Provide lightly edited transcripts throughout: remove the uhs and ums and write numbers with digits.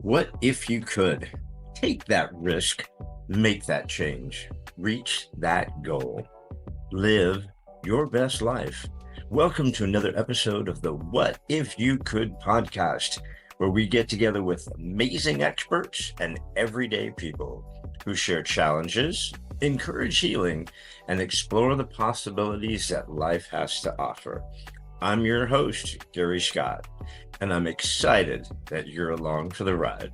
What if you could take that risk, make that change, reach that goal, live your best life? Welcome to another episode of the What If You Could podcast, where we get together with amazing experts and everyday people who share challenges, encourage healing, and explore the possibilities that life has to offer. I'm your host, Gary Scott, and I'm excited that you're along for the ride.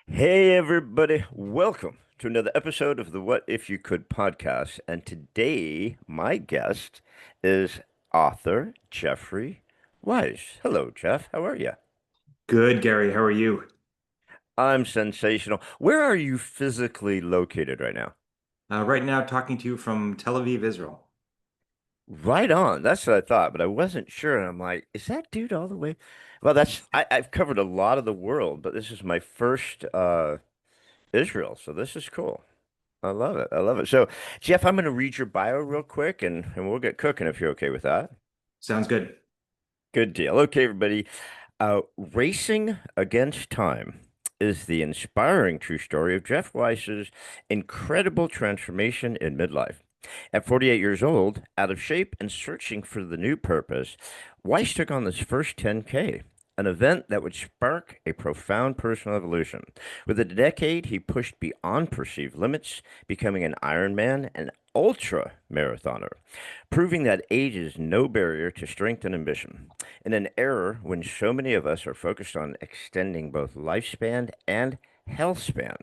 Hey, everybody, welcome to another episode of the What If You Could podcast. And today, my guest is author Jeffrey Weiss. Hello, Jeff. How are you? Good, Gary. How are you? I'm sensational. Where are you physically located right now? Right now, talking to you from Tel Aviv, Israel. Right on. That's what I thought, but I wasn't sure. And I'm like, is that dude all the way? Well, I've covered a lot of the world, but this is my first Israel, so this is cool. I love it. I love it. So, Jeff, I'm going to read your bio real quick and we'll get cooking if you're okay with that. Sounds good. Good deal. Okay, everybody. Racing Against Time is the inspiring true story of Jeff Weiss's incredible transformation in midlife. At 48 years old, out of shape and searching for the new purpose, Weiss took on this first 10K, an event that would spark a profound personal evolution. With a decade, he pushed beyond perceived limits, becoming an Ironman and ultra marathoner, proving that age is no barrier to strength and ambition. In an era when so many of us are focused on extending both lifespan and health span,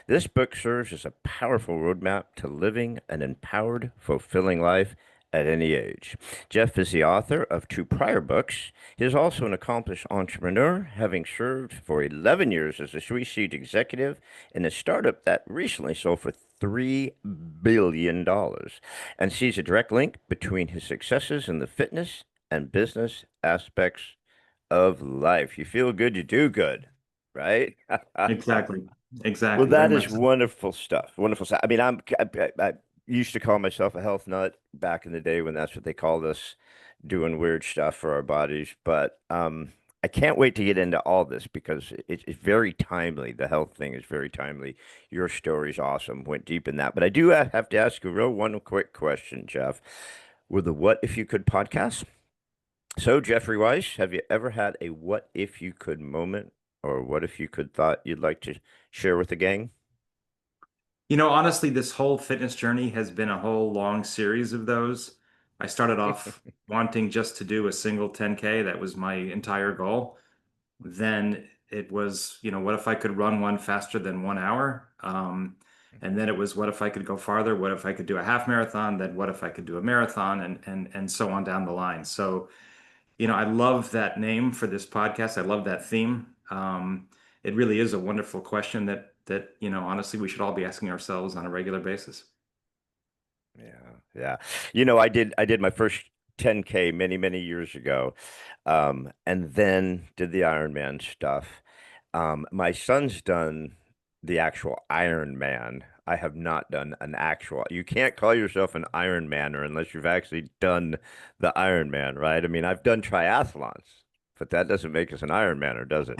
this book serves as a powerful roadmap to living an empowered, fulfilling life at any age. Jeff is the author of two prior books. He is also an accomplished entrepreneur, having served for 11 years as a C-suite executive in a startup that recently sold for $3 billion, and sees a direct link between his successes in the fitness and business aspects of life. You feel good, you do good, right? Exactly. Well, Exactly. Very that is much so. wonderful stuff. Wonderful stuff. I mean, I used to call myself a health nut back in the day when that's what they called us, doing weird stuff for our bodies. But I can't wait to get into all this because it's very timely. The health thing is very timely. Your story's awesome. Went deep in that. But I do have to ask you one quick question, Jeff. With the What If You Could podcast? So, Jeffrey Weiss, have you ever had a what if you could moment or what if you could thought you'd like to share with the gang? Honestly, this whole fitness journey has been a whole long series of those. I started off wanting just to do a single 10K. That was my entire goal. Then it was, what if I could run one faster than 1 hour? And then it was, what if I could go farther? What if I could do a half marathon? Then what if I could do a marathon? And so on down the line. So I love that name for this podcast. I love that theme. It really is a wonderful question that honestly, we should all be asking ourselves on a regular basis. Yeah, yeah. I did my first 10K many years ago, and then did the Ironman stuff. My son's done the actual Ironman. I have not done an actual. You can't call yourself an Ironmaner unless you've actually done the Ironman, right? I mean, I've done triathlons, but that doesn't make us an Ironmaner, does it?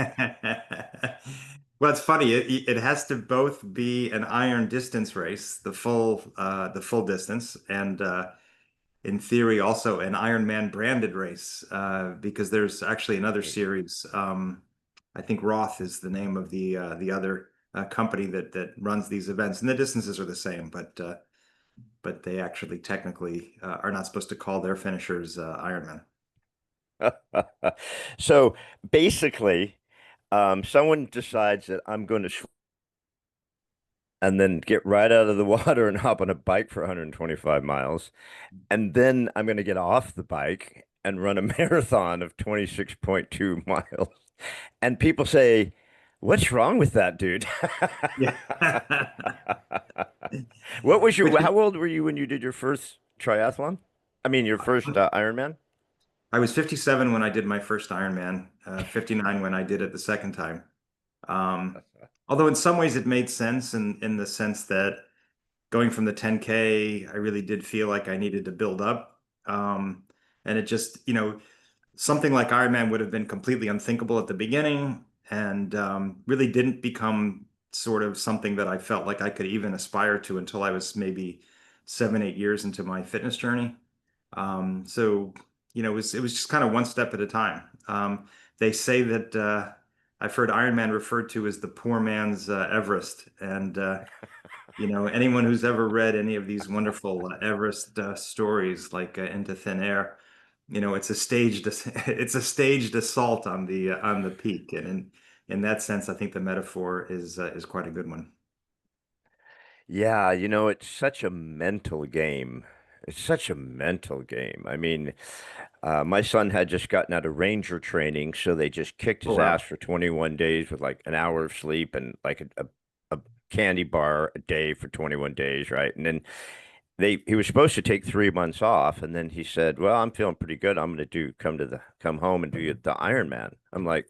Well, it's funny. It has to both be an iron distance race, the full distance, and in theory also an Ironman branded race, because there's actually another series. I think Roth is the name of the other company that runs these events, and the distances are the same, but they actually technically are not supposed to call their finishers Ironman. So basically, someone decides that I'm going to and then get right out of the water and hop on a bike for 125 miles. And then I'm going to get off the bike and run a marathon of 26.2 miles. And people say, "What's wrong with that, dude?" Yeah. Which how old were you when you did your first triathlon? I mean, your first Ironman? I was 57 when I did my first Ironman, 59 when I did it the second time. Although in some ways it made sense in the sense that going from the 10K, I really did feel like I needed to build up. And it just, something like Ironman would have been completely unthinkable at the beginning, and really didn't become sort of something that I felt like I could even aspire to until I was maybe 7, 8 years into my fitness journey. So, it was just kind of one step at a time. They say that I've heard Ironman referred to as the poor man's Everest, and anyone who's ever read any of these wonderful Everest stories, like Into Thin Air, it's a staged it's a staged assault on the peak, and in that sense, I think the metaphor is quite a good one. Yeah, it's such a mental game. It's such a mental game. I mean, my son had just gotten out of ranger training, so they just kicked Oh his ass wow. for 21 days with like an hour of sleep and like a candy bar a day for 21 days, right? And then he was supposed to take 3 months off, and then he said, "Well, I'm feeling pretty good. I'm gonna come home and do the Ironman." I'm like,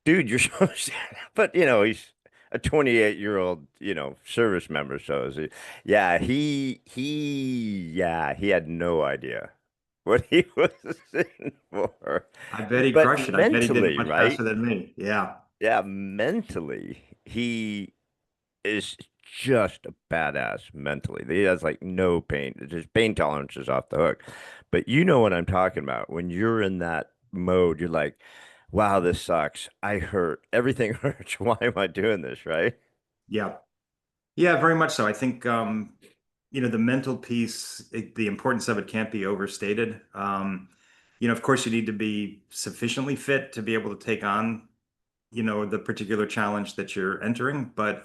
dude, you're supposed to, but he's a 28-year-old, service member. So yeah, he had no idea what he was in for. I bet he But crushed it. I bet he did it mentally, much faster right? than me. Yeah. Yeah, mentally, he is just a badass mentally. He has like no pain. His pain tolerance is off the hook. But you know what I'm talking about. When you're in that mode, you're like, wow, this sucks. I hurt. Everything hurts. Why am I doing this, right? Yeah. Yeah, very much so. I think the mental piece, the importance of it can't be overstated. Of course, you need to be sufficiently fit to be able to take on, the particular challenge that you're entering. But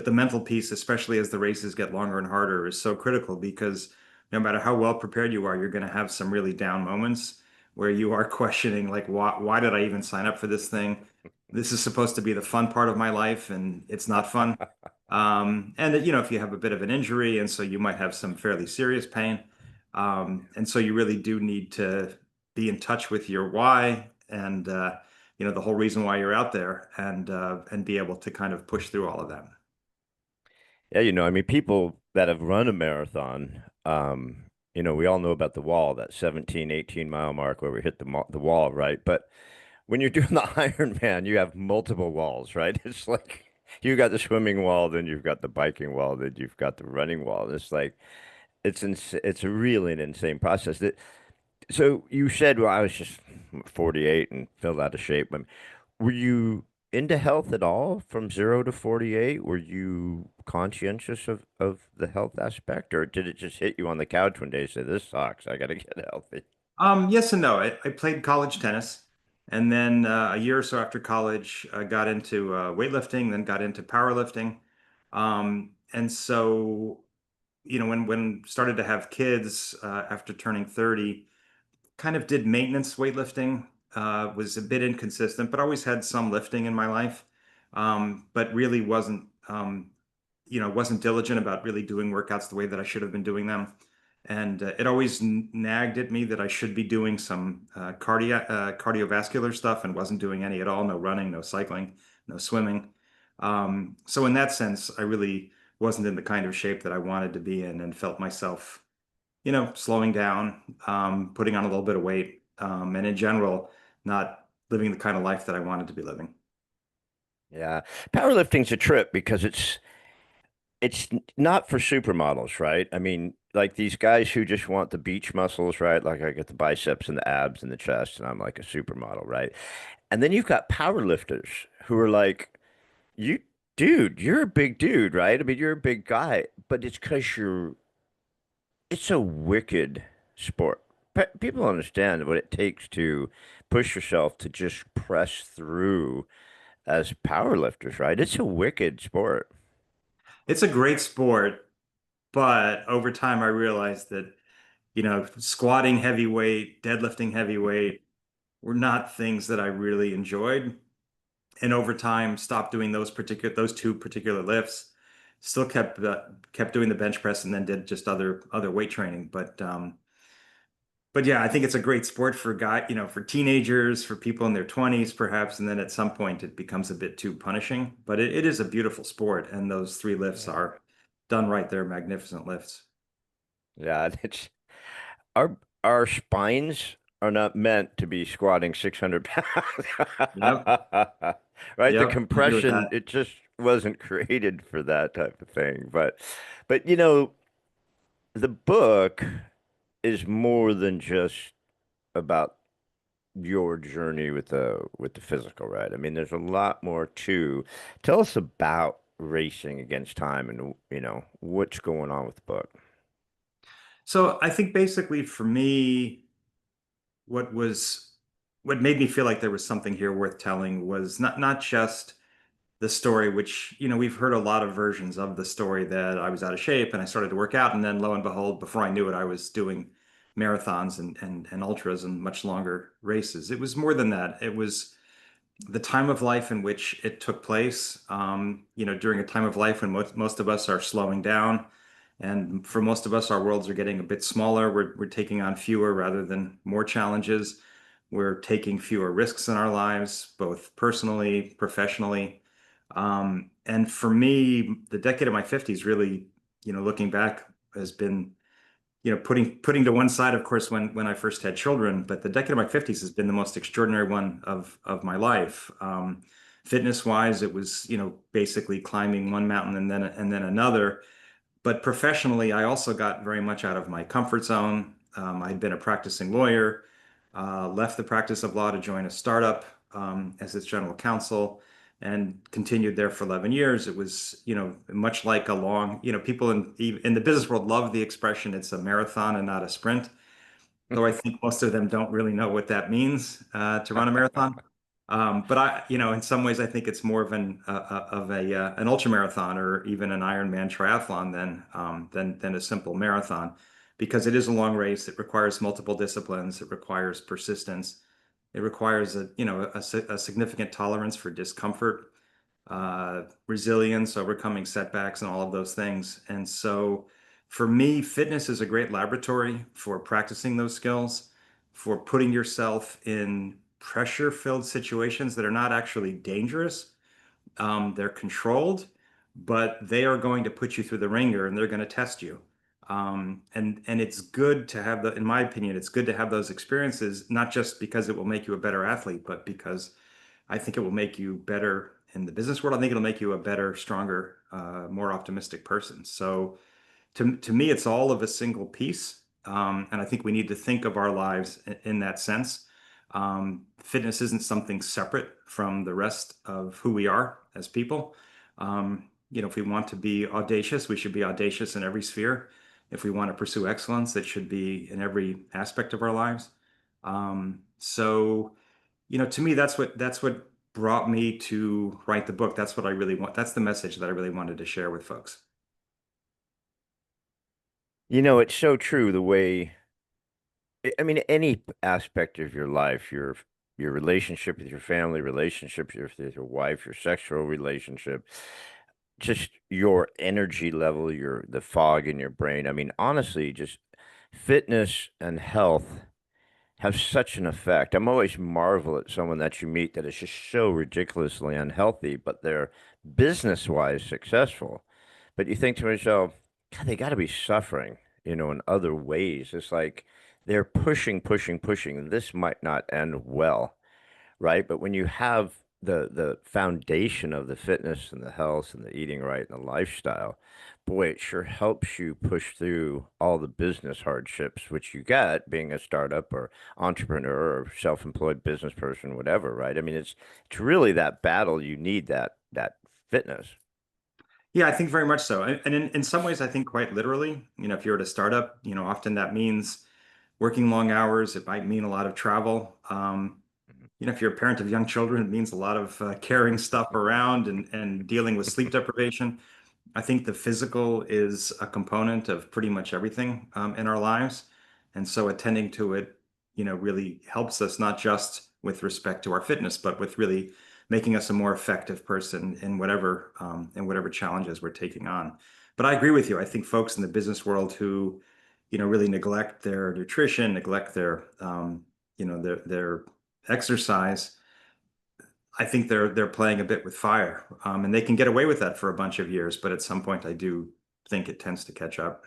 the mental piece, especially as the races get longer and harder, is so critical because no matter how well prepared you are, you're going to have some really down moments where you are questioning, like, why did I even sign up for this thing? This is supposed to be the fun part of my life, and it's not fun. And if you have a bit of an injury, and so you might have some fairly serious pain, and so you really do need to be in touch with your why and the whole reason why you're out there, and be able to kind of push through all of that. Yeah, I mean, people that have run a marathon, we all know about the wall, that 17, 18 mile mark where we hit the wall, right? But when you're doing the Ironman, you have multiple walls, right? It's like you got the swimming wall, then you've got the biking wall, then you've got the running wall. It's like it's really an insane process. So you said, well, I was just 48 and fell out of shape. Were you into health at all from 0 to 48? Were you conscientious of the health aspect, or did it just hit you on the couch one day and say, this sucks, I gotta get healthy? Yes and no. I played college tennis, and then a year or so after college, I got into weightlifting, then got into powerlifting. And so, when started to have kids after turning 30, kind of did maintenance weightlifting, was a bit inconsistent, but always had some lifting in my life. But really wasn't diligent about really doing workouts the way that I should have been doing them. And it always nagged at me that I should be doing some cardiovascular stuff, and wasn't doing any at all. No running, no cycling, no swimming. So in that sense, I really wasn't in the kind of shape that I wanted to be in, and felt myself, slowing down, putting on a little bit of weight, and in general, not living the kind of life that I wanted to be living. Yeah, powerlifting's a trip because it's not for supermodels, right? I mean, like these guys who just want the beach muscles, right? Like I get the biceps and the abs and the chest, and I'm like a supermodel, right? And then you've got power lifters who are like, you, dude, you're a big dude, right? I mean, you're a big guy, but it's because it's a wicked sport. People understand what it takes to push yourself to just press through as power lifters, right? It's a wicked sport. It's a great sport, but over time I realized that, squatting heavyweight, deadlifting heavyweight were not things that I really enjoyed. And over time, stopped doing those two particular lifts. Still kept doing the bench press, and then did just other weight training. But yeah, I think it's a great sport for for teenagers, for people in their 20s, perhaps, and then at some point it becomes a bit too punishing. But it is a beautiful sport, and those three lifts Yeah. are done right. They're magnificent lifts. Yeah, it's our spines are not meant to be squatting 600 pounds. Yep. Right? The Yep. I agree with compression, that. it just wasn't created for that type of thing. But the book is more than just about your journey with the physical, right? I mean, there's a lot more to tell us about racing against time and what's going on with the book. So I think basically for me, what was what made me feel like there was something here worth telling was not just the story, which, we've heard a lot of versions of the story that I was out of shape and I started to work out, and then lo and behold, before I knew it, I was doing marathons and ultras and much longer races. It was more than that. It was the time of life in which it took place, during a time of life when most of us are slowing down. And for most of us, our worlds are getting a bit smaller. We're taking on fewer rather than more challenges. We're taking fewer risks in our lives, both personally, professionally. And for me, the decade of my 50s really, looking back, has been, putting to one side, of course, when I first had children, but the decade of my 50s has been the most extraordinary one of my life. Fitness wise, it was, basically climbing one mountain and then another. But professionally, I also got very much out of my comfort zone. I'd been a practicing lawyer, left the practice of law to join a startup as its general counsel, and continued there for 11 years. It was, much like a long, people in the business world love the expression, it's a marathon and not a sprint, though I think most of them don't really know what that means to run a marathon. But in some ways, I think it's more of an ultramarathon or even an Ironman triathlon than a simple marathon, because it is a long race. It requires multiple disciplines. It requires persistence. It requires a significant tolerance for discomfort, resilience, overcoming setbacks, and all of those things. And so for me, fitness is a great laboratory for practicing those skills, for putting yourself in pressure-filled situations that are not actually dangerous. They're controlled, but they are going to put you through the ringer and they're going to test you. And it's good to have in my opinion, it's good to have those experiences, not just because it will make you a better athlete, but because I think it will make you better in the business world. I think it'll make you a better, stronger, more optimistic person. So to me, it's all of a single piece. And I think we need to think of our lives in that sense. Fitness isn't something separate from the rest of who we are as people. If we want to be audacious, we should be audacious in every sphere. If we want to pursue excellence, it should be in every aspect of our lives. So, to me, that's what brought me to write the book. That's what I really want. That's the message that I really wanted to share with folks. It's so true the way, I mean, any aspect of your life, your relationship with your family, relationships with your wife, your sexual relationship, just your energy level, the fog in your brain. I mean, honestly, just fitness and health have such an effect. I'm always marvel at someone that you meet that is just so ridiculously unhealthy, but they're business-wise successful. But you think to yourself, God, they got to be suffering, in other ways. It's like they're pushing, pushing, pushing. This might not end well, right? But when you have the foundation of the fitness and the health and the eating right and the lifestyle, boy, it sure helps you push through all the business hardships which you get being a startup or entrepreneur or self-employed business person, whatever, right? I mean, it's really that battle you need that fitness. Yeah, I think very much so. And in some ways, I think quite literally, if you're at a startup, often that means working long hours. It might mean a lot of travel. If you're a parent of young children, it means a lot of carrying stuff around and dealing with sleep deprivation. I think the physical is a component of pretty much everything in our lives. And so attending to it, really helps us not just with respect to our fitness, but with really making us a more effective person in whatever challenges we're taking on. But I agree with you. I think folks in the business world who, really neglect their nutrition, neglect their exercise, I think they're playing a bit with fire, and they can get away with that for a bunch of years, but at some point, I do think it tends to catch up.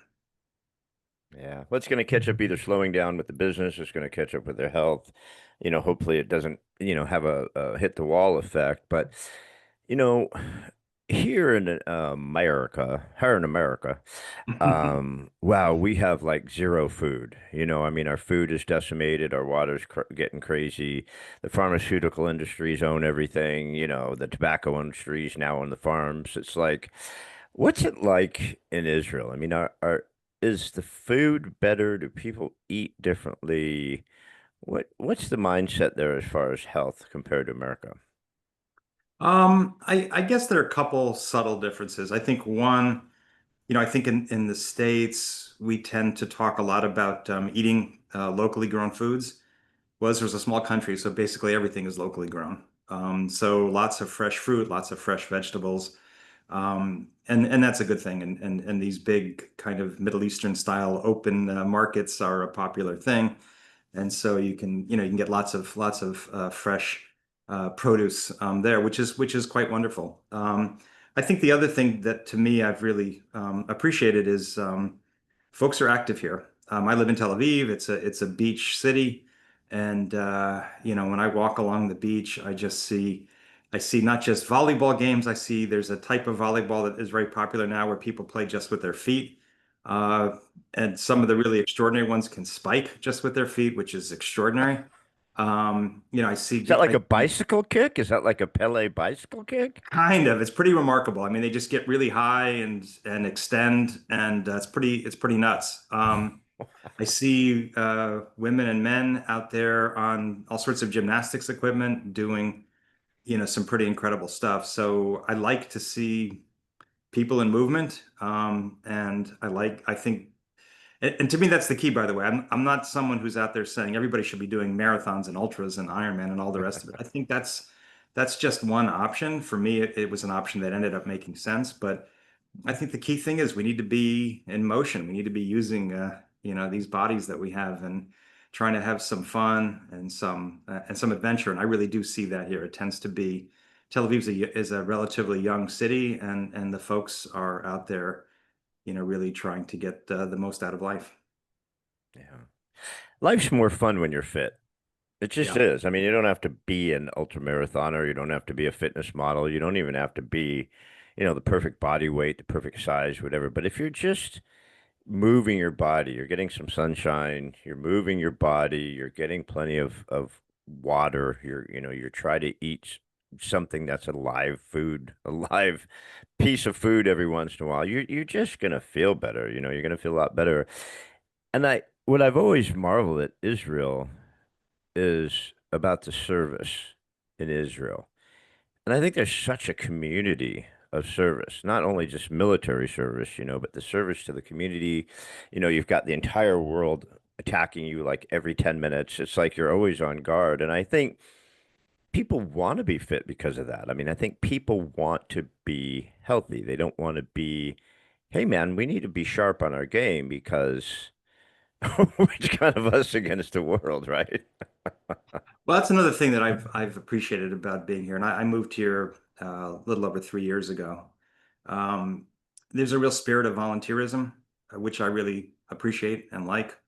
Yeah. What's going to catch up either slowing down with the business, it's going to catch up with their health. Hopefully it doesn't, have a hit the wall effect. But, you know, here in America, wow, we have like zero food. I mean, our food is decimated, our water's getting crazy. The pharmaceutical industries own everything, the tobacco industries now on the farms. It's like, what's it like in Israel? I mean, is the food better? Do people eat differently? What's the mindset there as far as health compared to America? I guess there are a couple subtle differences. I think one, I think in the States, we tend to talk a lot about eating locally grown foods. Well, Israel's a small country, so basically everything is locally grown. So lots of fresh fruit, lots of fresh vegetables. And that's a good thing. And these big kind of Middle Eastern style open markets are a popular thing. And so you can get lots of fresh produce there, which is quite wonderful. I think the other thing that to me I've really appreciated is folks are active here. I live in Tel Aviv. It's a beach city, and when I walk along the beach, I see not just volleyball games. I see there's a type of volleyball that is very popular now where people play just with their feet. Uh, and some of the really extraordinary ones can spike just with their feet, which is extraordinary. I Is that see, like I a bicycle kick? Is that like a Pele bicycle kick? kind of, it's pretty remarkable. I mean, they just get really high and extend, and it's pretty nuts. I see women and men out there on all sorts of gymnastics equipment doing, some pretty incredible stuff. So I like to see people in movement, and I think and to me, that's the key, by the way. I'm not someone who's out there saying everybody should be doing marathons and ultras and Ironman and all the rest of it. I think that's just one option. For me, it was an option that ended up making sense. But I think the key thing is we need to be in motion. We need to be using, these bodies that we have and trying to have some fun and some adventure. And I really do see that here. It tends to be Tel Aviv is a relatively young city, and the folks are out there really trying to get the most out of life. Yeah. Life's more fun when you're fit. It just Yeah. is. I mean, you don't have to be an ultramarathoner. You don't have to be a fitness model. You don't even have to be, the perfect body weight, the perfect size, whatever. But if you're just moving your body, you're getting some sunshine, you're moving your body, you're getting plenty of water, you're trying to eat something that's a live food, a live piece of food every once in a while, you're just gonna feel better, you're gonna feel a lot better. And what I've always marveled at Israel is about the service in Israel. And I think there's such a community of service, not only just military service, but the service to the community. You've got the entire world attacking you like every 10 minutes. It's like you're always on guard. And I think people want to be fit because of that. I mean, I think people want to be healthy. They don't want to be, hey, man, we need to be sharp on our game because it's kind of us against the world, right? Well, that's another thing that I've appreciated about being here, and I moved here a little over 3 years ago. Um, there's a real spirit of volunteerism, which I really appreciate and like,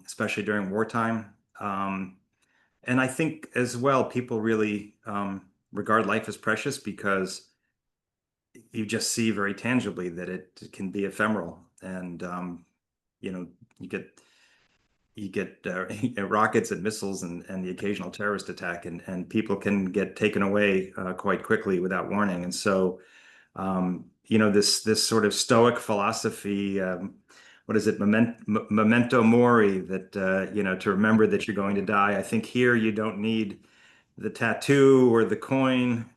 especially during wartime. And I think as well, people really regard life as precious because you just see very tangibly that it can be ephemeral, and you know, you get rockets and missiles and the occasional terrorist attack, and people can get taken away quite quickly without warning. And so, this sort of stoic philosophy, what is it, memento mori, that to remember that you're going to die. I think here you don't need the tattoo or the coin.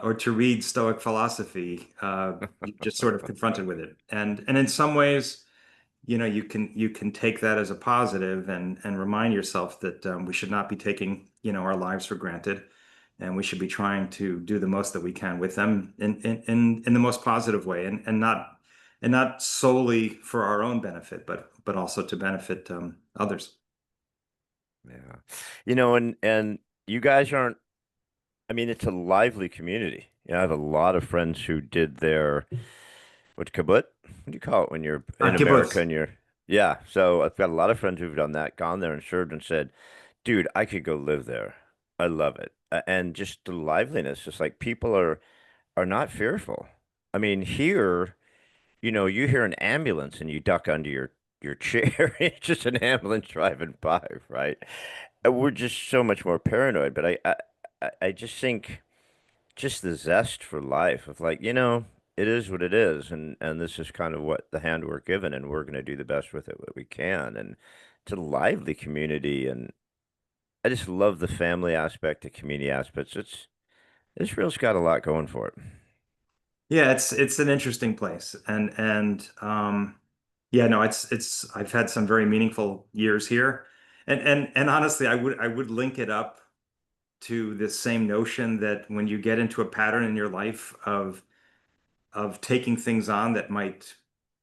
Or to read Stoic philosophy, you're just sort of confronted with it, and in some ways, you can take that as a positive and remind yourself that we should not be taking our lives for granted, and we should be trying to do the most that we can with them in the most positive way, and not solely for our own benefit, but also to benefit others. Yeah. And you guys aren't, I mean, it's a lively community. I have a lot of friends who did their What's kibbutz? What do you call it when you're in America Kibbutz. and you're, yeah. So I've got a lot of friends who've done that, gone there and served and said, dude, I could go live there. I love it. And just the liveliness, just like people are not fearful. I mean, here, you hear an ambulance and you duck under your chair. It's just an ambulance driving by, right? And we're just so much more paranoid. But I just think just the zest for life of like, it is what it is, and this is kind of what the hand we're given, and we're going to do the best with it what we can. And it's a lively community, and I just love the family aspect, the community aspects. Israel's got a lot going for it. Yeah, it's an interesting place, and yeah, no, it's I've had some very meaningful years here, and honestly, I would link it up to this same notion that when you get into a pattern in your life of taking things on that might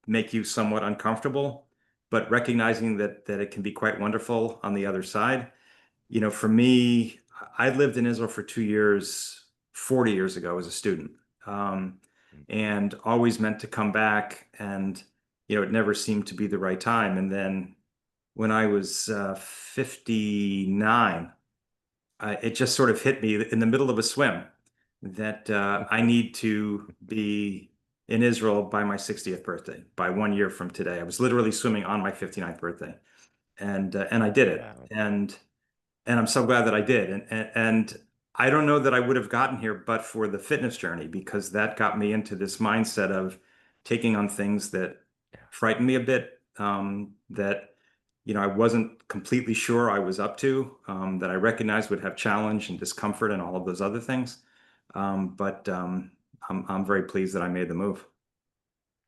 make you somewhat uncomfortable, but recognizing that it can be quite wonderful on the other side. For me, I lived in Israel for 2 years, 40 years ago as a student, um, and always meant to come back. And, it never seemed to be the right time. And then when I was 59, it just sort of hit me in the middle of a swim that I need to be in Israel by my 60th birthday, by 1 year from today. I was literally swimming on my 59th birthday, and I did it. Wow. And I'm so glad that I did. And I don't know that I would have gotten here but for the fitness journey, because that got me into this mindset of taking on things that frightened me a bit, that I wasn't completely sure I was up to, that I recognized would have challenge and discomfort and all of those other things. But I'm very pleased that I made the move.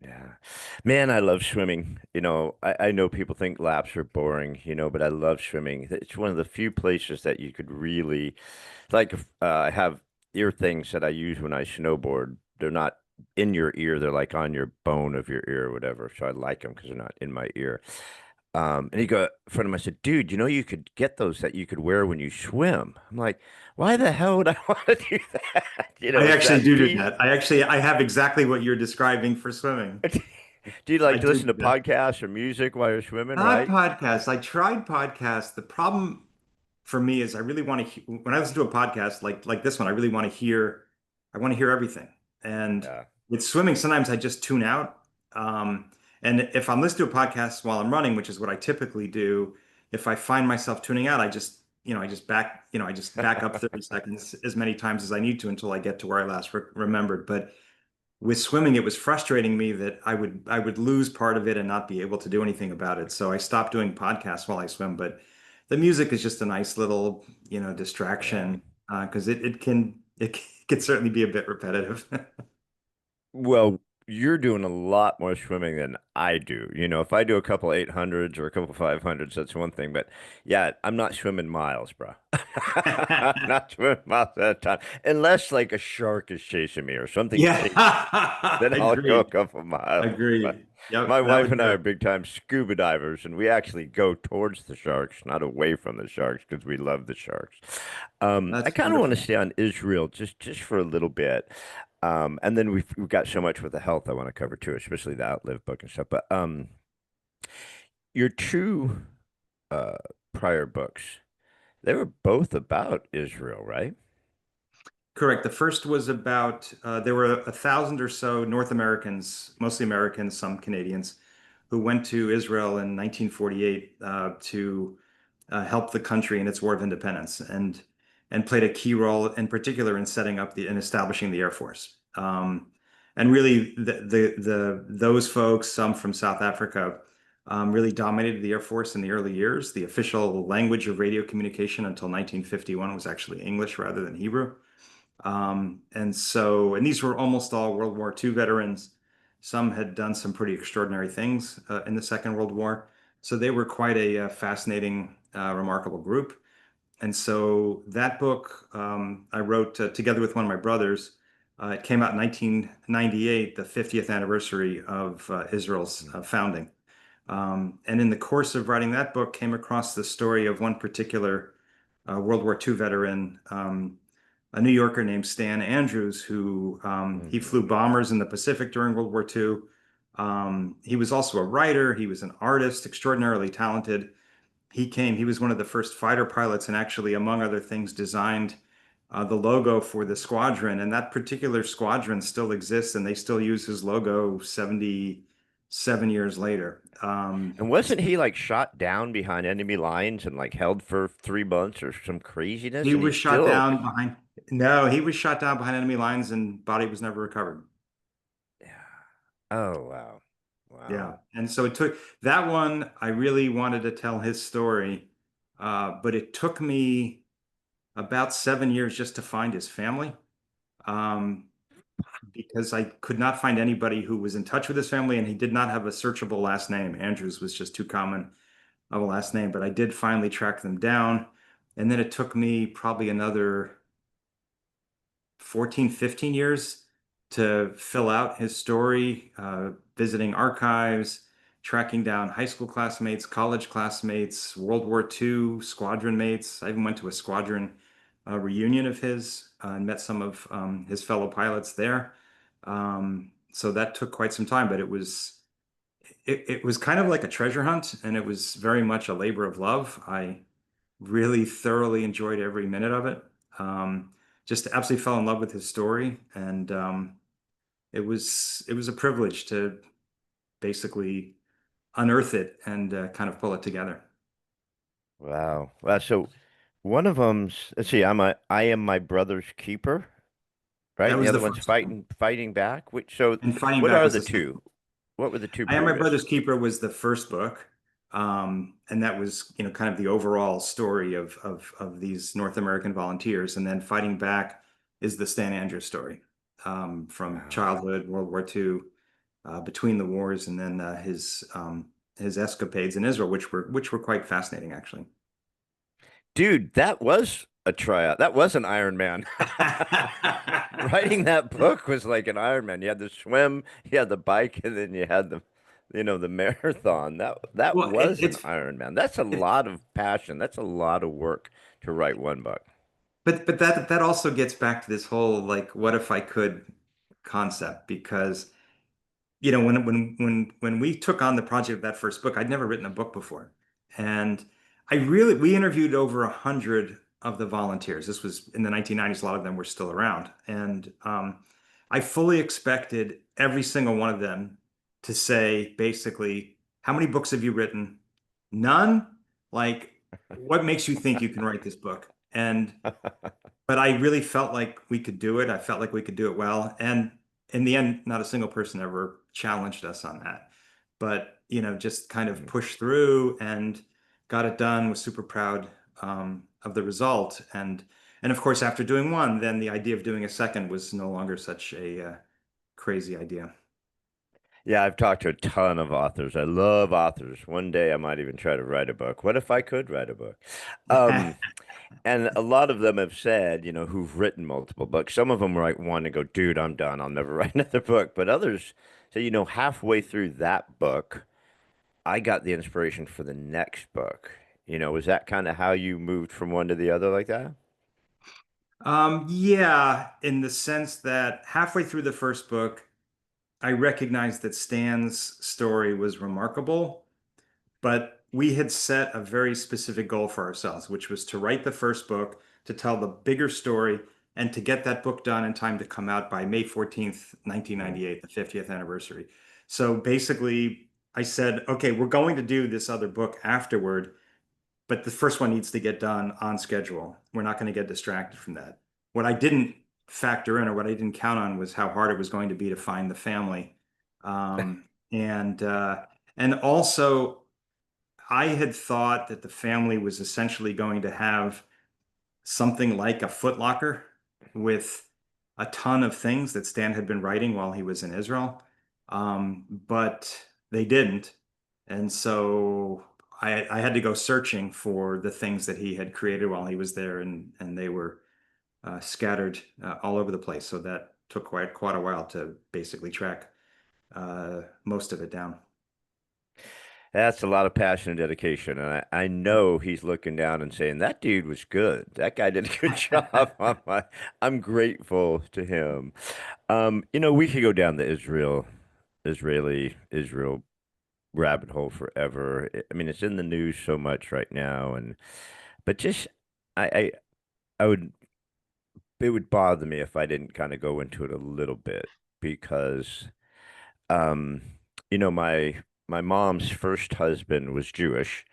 Yeah. Man, I love swimming. I know people think laps are boring, but I love swimming. It's one of the few places that you could really, like, I have ear things that I use when I snowboard. They're not in your ear, they're like on your bone of your ear or whatever. So I like them because they're not in my ear. And a friend of mine said, dude, you could get those that you could wear when you swim. I'm like, why the hell would I want to do that? I Is actually that do deep? that. I have exactly what you're describing for swimming. Do you I like to do listen do to that. podcasts or music while you're swimming, Not right? podcasts. I tried podcasts. The problem for me is I really want to when I listen to a podcast like this one, I want to hear everything. And Yeah. with swimming, sometimes I just tune out. And if I'm listening to a podcast while I'm running, which is what I typically do, if I find myself tuning out, I just back up 30 seconds as many times as I need to until I get to where I last remembered. But with swimming, it was frustrating me that I would lose part of it and not be able to do anything about it. So I stopped doing podcasts while I swim. But the music is just a nice little, Yeah. distraction, because it can certainly be a bit repetitive. Well, you're doing a lot more swimming than I do. If I do a couple 800s or a couple 500s, that's one thing. But yeah, I'm not swimming miles, bro. I'm not swimming miles at a time. Unless like a shark is chasing me or something's chasing me, Yeah, then I'll go a agreed. couple miles. But Agreed. my Yep, that wife would and I do are it. big time scuba divers, and we actually go towards the sharks, not away from the sharks, because we love the sharks. I That's kind of want to wonderful. stay on Israel just for a little bit. And then we've got so much with the health I want to cover too, especially the Outlive book and stuff. But your two uh, prior books, they were both about Israel, right? Correct. The first was about there were 1,000 or so North Americans, mostly Americans, some Canadians, who went to Israel in 1948 to help the country in its war of independence, and played a key role in particular in setting up the and establishing the Air Force. And really, those folks, some from South Africa, really dominated the Air Force in the early years. The official language of radio communication until 1951 was actually English rather than Hebrew. And these were almost all World War II veterans. Some had done some pretty extraordinary things in the Second World War. So they were quite a fascinating, remarkable group. And so that book I wrote together with one of my brothers. It came out in 1998, the 50th anniversary of Israel's Mm. founding. And in the course of writing that book, came across the story of one particular World War II veteran, a New Yorker named Stan Andrews, who he Mhm. flew bombers in the Pacific during World War II. He was also a writer. He was an artist, extraordinarily talented. He was one of the first fighter pilots and actually, among other things, designed the logo for the squadron. And that particular squadron still exists and they still use his logo 77 years later. And wasn't he like shot down behind enemy lines and like held for 3 months or some craziness? He And was he's shot still, down behind, no, he was shot down behind enemy lines and body was never recovered. yeah. Oh, wow. Yeah. Wow. And so it took that one, I really wanted to tell his story. But it took me about 7 years just to find his family. Um, because I could not find anybody who was in touch with his family and he did not have a searchable last name. Andrews was just too common of a last name, but I did finally track them down. And then it took me probably another 14, 15 years to fill out his story, visiting archives, tracking down high school classmates, college classmates, World War II squadron mates. I even went to a squadron reunion of his and met some of his fellow pilots there. So that took quite some time, but it was kind of like a treasure hunt, and it was very much a labor of love. I really thoroughly enjoyed every minute of it. Um, just absolutely fell in love with his story, and it was a privilege to basically unearth it and kind of pull it together. Wow. Wow. So one of them's, let's see, I am my brother's keeper, right? That And the was other the one's first one. fighting back. Which, so And Fighting what Back are was the the second. two? What were the two I Am My previous? Brother's Keeper was the first book. And that was, kind of the overall story of these North American volunteers. And then Fighting Back is the Stan Andrews story, from Wow. childhood, World War II, between the wars, and then his escapades in Israel, which were quite fascinating, actually. Dude, that was a tryout. That was an Ironman. Writing that book was like an Ironman. You had the swim, you had the bike, and then you had the marathon. That Well, was an Ironman. That's a it, lot of passion. That's a lot of work to write one book. but that also gets back to this whole like, what if I could concept, because when we took on the project of that first book, I'd never written a book before. And we interviewed over 100 of the volunteers. This was in the 1990s. A lot of them were still around. And I fully expected every single one of them to say basically, how many books have you written? None? Like, what makes you think you can write this book? And but I really felt like we could do it. I felt like we could do it well. And in the end, not a single person ever challenged us on that. But, just kind of pushed through and got it done, was super proud of the result. And of course, after doing one, then the idea of doing a second was no longer such a crazy idea. Yeah, I've talked to a ton of authors. I love authors. One day I might even try to write a book. What if I could write a book? Um, And a lot of them have said, who've written multiple books. Some of them were like one to go, dude, I'm done. I'll never write another book. But others say, halfway through that book, I got the inspiration for the next book. Was that kind of how you moved from one to the other like that? Yeah, in the sense that halfway through the first book, I recognized that Stan's story was remarkable. But we had set a very specific goal for ourselves, which was to write the first book, to tell the bigger story, and to get that book done in time to come out by May 14th, Mm. 1998, the 50th anniversary. So basically, I said, okay, we're going to do this other book afterward, but the first one needs to get done on schedule. We're not going to get distracted from that. What I didn't factor in, or what I didn't count on, was how hard it was going to be to find the family. And also, I had thought that the family was essentially going to have something like a Foot Locker with a ton of things that Stan had been writing while he was in Israel. But they didn't. And so I had to go searching for the things that he had created while he was there, and they were scattered all over the place. So that took quite a while to basically track most of it down. That's a lot of passion and dedication. And I know he's looking down and saying, that dude was good. That guy did a good job. I'm grateful to him. We could go down the Israel Israeli Israel rabbit hole forever. I mean, it's in the news so much right now, and but just I I would it would bother me if I didn't kind of go into it a little bit because um my mom's first husband was Jewish.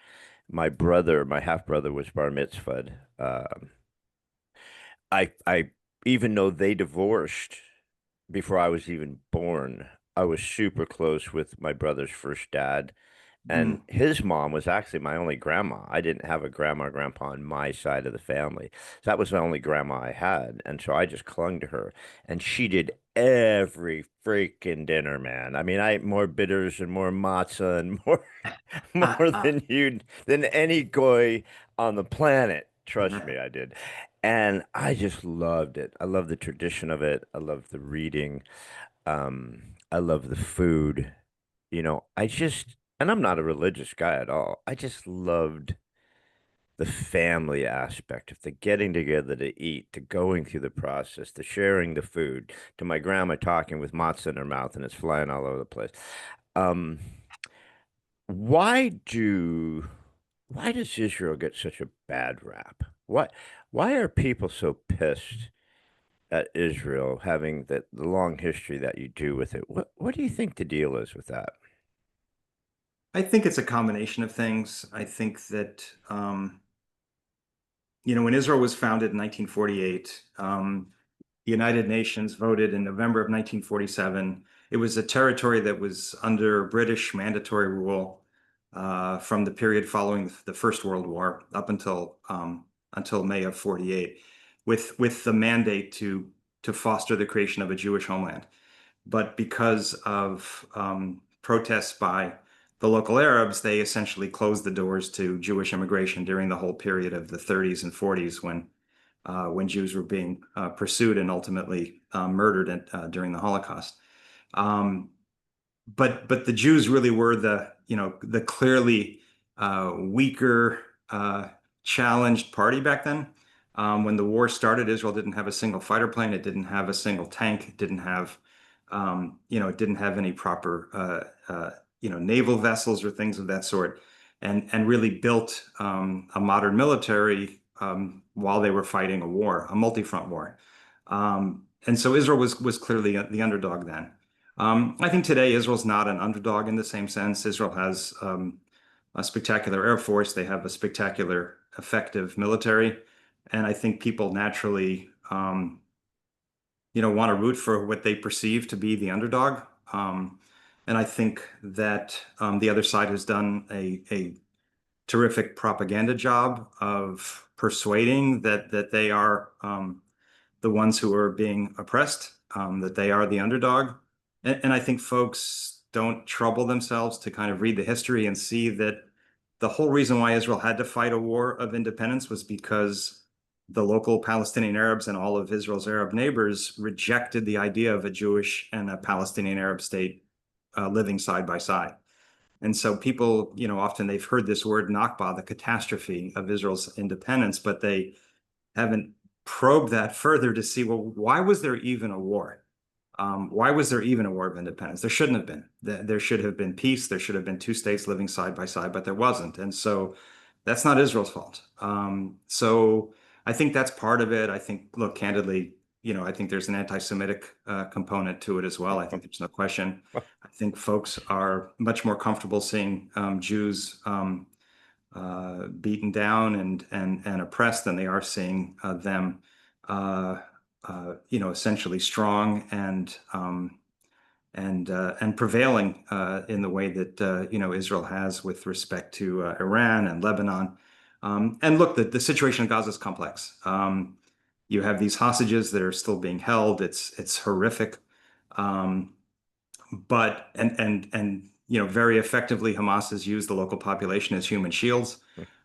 My half brother was bar mitzvahed. I even though they divorced before I was even born, I was super close with my brother's first dad. And Mm. his mom was actually my only grandma. I didn't have a grandma or grandpa on my side of the family. So that was the only grandma I had. And so I just clung to her. And she did every freaking dinner, man. I mean, I ate more bitters and more matzah and more more than any goy on the planet. Trust me, I did. And I just loved it. I love the tradition of it. I love the reading. I love the food. And I'm not a religious guy at all. I just loved the family aspect of the getting together to eat, to going through the process, to sharing the food, to my grandma talking with matzah in her mouth and it's flying all over the place. Um, why do why does Israel get such a bad rap? Why are people so pissed at Israel having the long history that you do with it? What do you think the deal is with that? I think it's a combination of things. I think that, when Israel was founded in 1948, the United Nations voted in November of 1947. It was a territory that was under British mandatory rule from the period following the First World War up until May of 48, with the mandate to foster the creation of a Jewish homeland. But because of protests by the local Arabs, they essentially closed the doors to Jewish immigration during the whole period of the 30s and 40s when Jews were being pursued and ultimately murdered during the Holocaust. Um, but the Jews really were the clearly weaker, challenged party back then. When the war started, Israel didn't have a single fighter plane. It didn't have a single tank. It didn't have any proper, naval vessels or things of that sort, and really built a modern military while they were fighting a war, a multi-front war. And so Israel was clearly the underdog then. I think today Israel's not an underdog in the same sense. Israel has a spectacular air force. They have a spectacular, effective military, and I think people naturally, want to root for what they perceive to be the underdog. And I think that the other side has done a terrific propaganda job of persuading that they are the ones who are being oppressed, that they are the underdog. And I think folks don't trouble themselves to kind of read the history and see that the whole reason why Israel had to fight a war of independence was because the local Palestinian Arabs and all of Israel's Arab neighbors rejected the idea of a Jewish and a Palestinian Arab state living side by side. And so people, often they've heard this word Nakba, the catastrophe of Israel's independence, but they haven't probed that further to see, well, why was there even a war? Why was there even a war of independence? There shouldn't have been. There should have been peace. There should have been two states living side by side, but there wasn't. And so that's not Israel's fault. So I think that's part of it. I think, look, candidly, I think there's an anti-Semitic component to it as well. I think there's no question. I think folks are much more comfortable seeing Jews beaten down and oppressed than they are seeing them, essentially strong and prevailing in the way that Israel has with respect to Iran and Lebanon. And look, the situation in Gaza is complex. You have these hostages that are still being held. It's horrific. Um, but very effectively, Hamas has used the local population as human shields,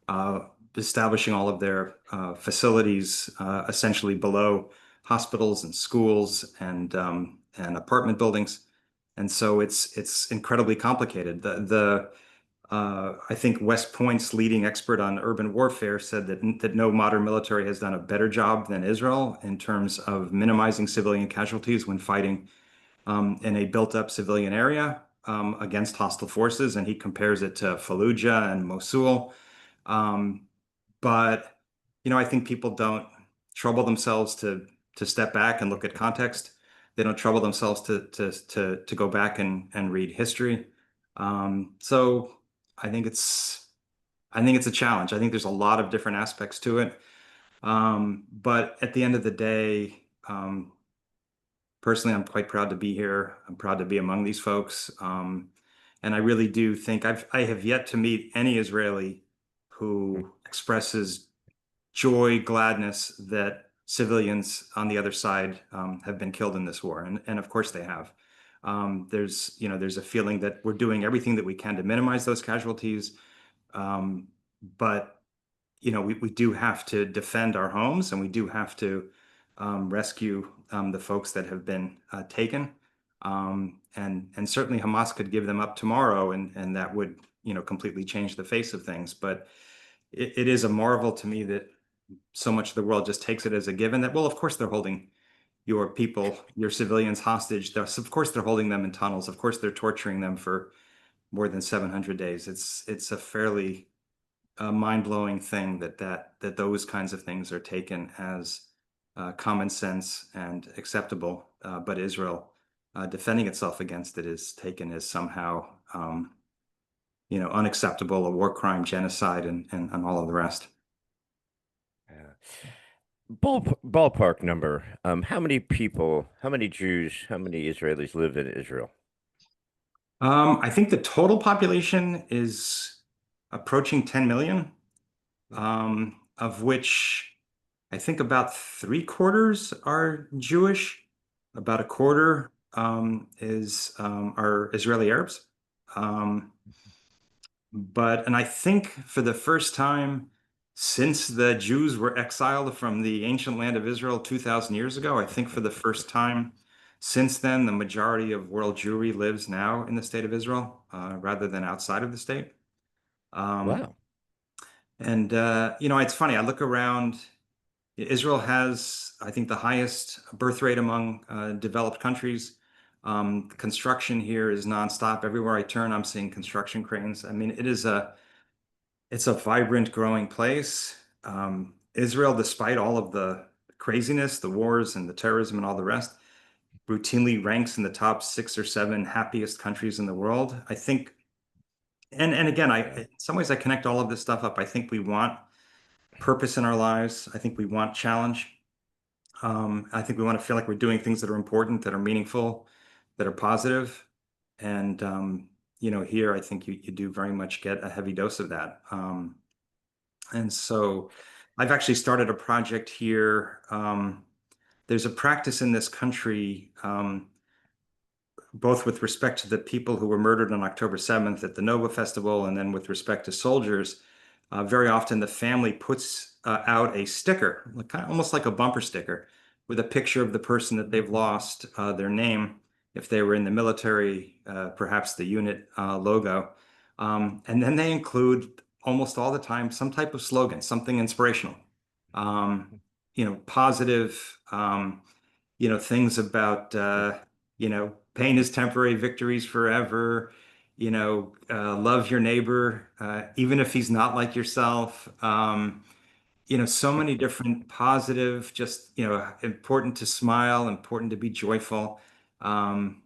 uh, establishing all of their facilities essentially below hospitals and schools and apartment buildings. And so it's incredibly complicated. I think West Point's leading expert on urban warfare said that no modern military has done a better job than Israel in terms of minimizing civilian casualties when fighting in a built-up civilian area against hostile forces, and he compares it to Fallujah and Mosul. Um, but I think people don't trouble themselves to step back and look at context. They don't trouble themselves to go back and read history. So I think it's a challenge. I think there's a lot of different aspects to it. But at the end of the day, personally, I'm quite proud to be here. I'm proud to be among these folks. And I really do think I have yet to meet any Israeli who expresses joy, gladness that civilians on the other side have been killed in this war. And of course they have. There's a feeling that we're doing everything that we can to minimize those casualties. But we do have to defend our homes, and we do have to rescue the folks that have been taken. And certainly Hamas could give them up tomorrow, and that would completely change the face of things. But it is a marvel to me that so much of the world just takes it as a given that, well, of course they're holding your people, your civilians hostage. Of course they're holding them in tunnels. Of course they're torturing them for more than 700 days. It's a fairly mind-blowing thing that those kinds of things are taken as common sense and acceptable. But Israel defending itself against it is taken as somehow unacceptable, a war crime, genocide, and all of the rest. Yeah. Ballpark number. How many people, how many Jews, how many Israelis live in Israel? I think the total population is approaching 10 million, of which I think about three-quarters are Jewish, about a quarter are Israeli Arabs. Um, and I think for the first time since the Jews were exiled from the ancient land of Israel 2,000 years ago, I think for the first time since then, the majority of world Jewry lives now in the state of Israel, rather than outside of the state. Um, Wow. it's funny, I look around. Israel has, I think, the highest birth rate among developed countries. Construction here is nonstop. Everywhere I turn, I'm seeing construction cranes. I mean, it's a vibrant, growing place. Israel, despite all of the craziness, the wars and the terrorism and all the rest, routinely ranks in the top 6 or 7 happiest countries in the world. I think, and again, Yeah. in some ways, I connect all of this stuff up. I think we want purpose in our lives. I think we want challenge. I think we want to feel like we're doing things that are important, that are meaningful, that are positive. And, here I think you do very much get a heavy dose of that. And so I've actually started a project here. There's a practice in this country, both with respect to the people who were murdered on October 7th at the Nova Festival, and then with respect to soldiers. Very often the family puts out a sticker, almost like a bumper sticker, with a picture of the person that they've lost, their name, if they were in the military, perhaps the unit logo. And then they include almost all the time some type of slogan, something inspirational, positive, things about, pain is temporary, victory's forever, love your neighbor, even if he's not like yourself. So many different positive, just, important to smile, important to be joyful. Um,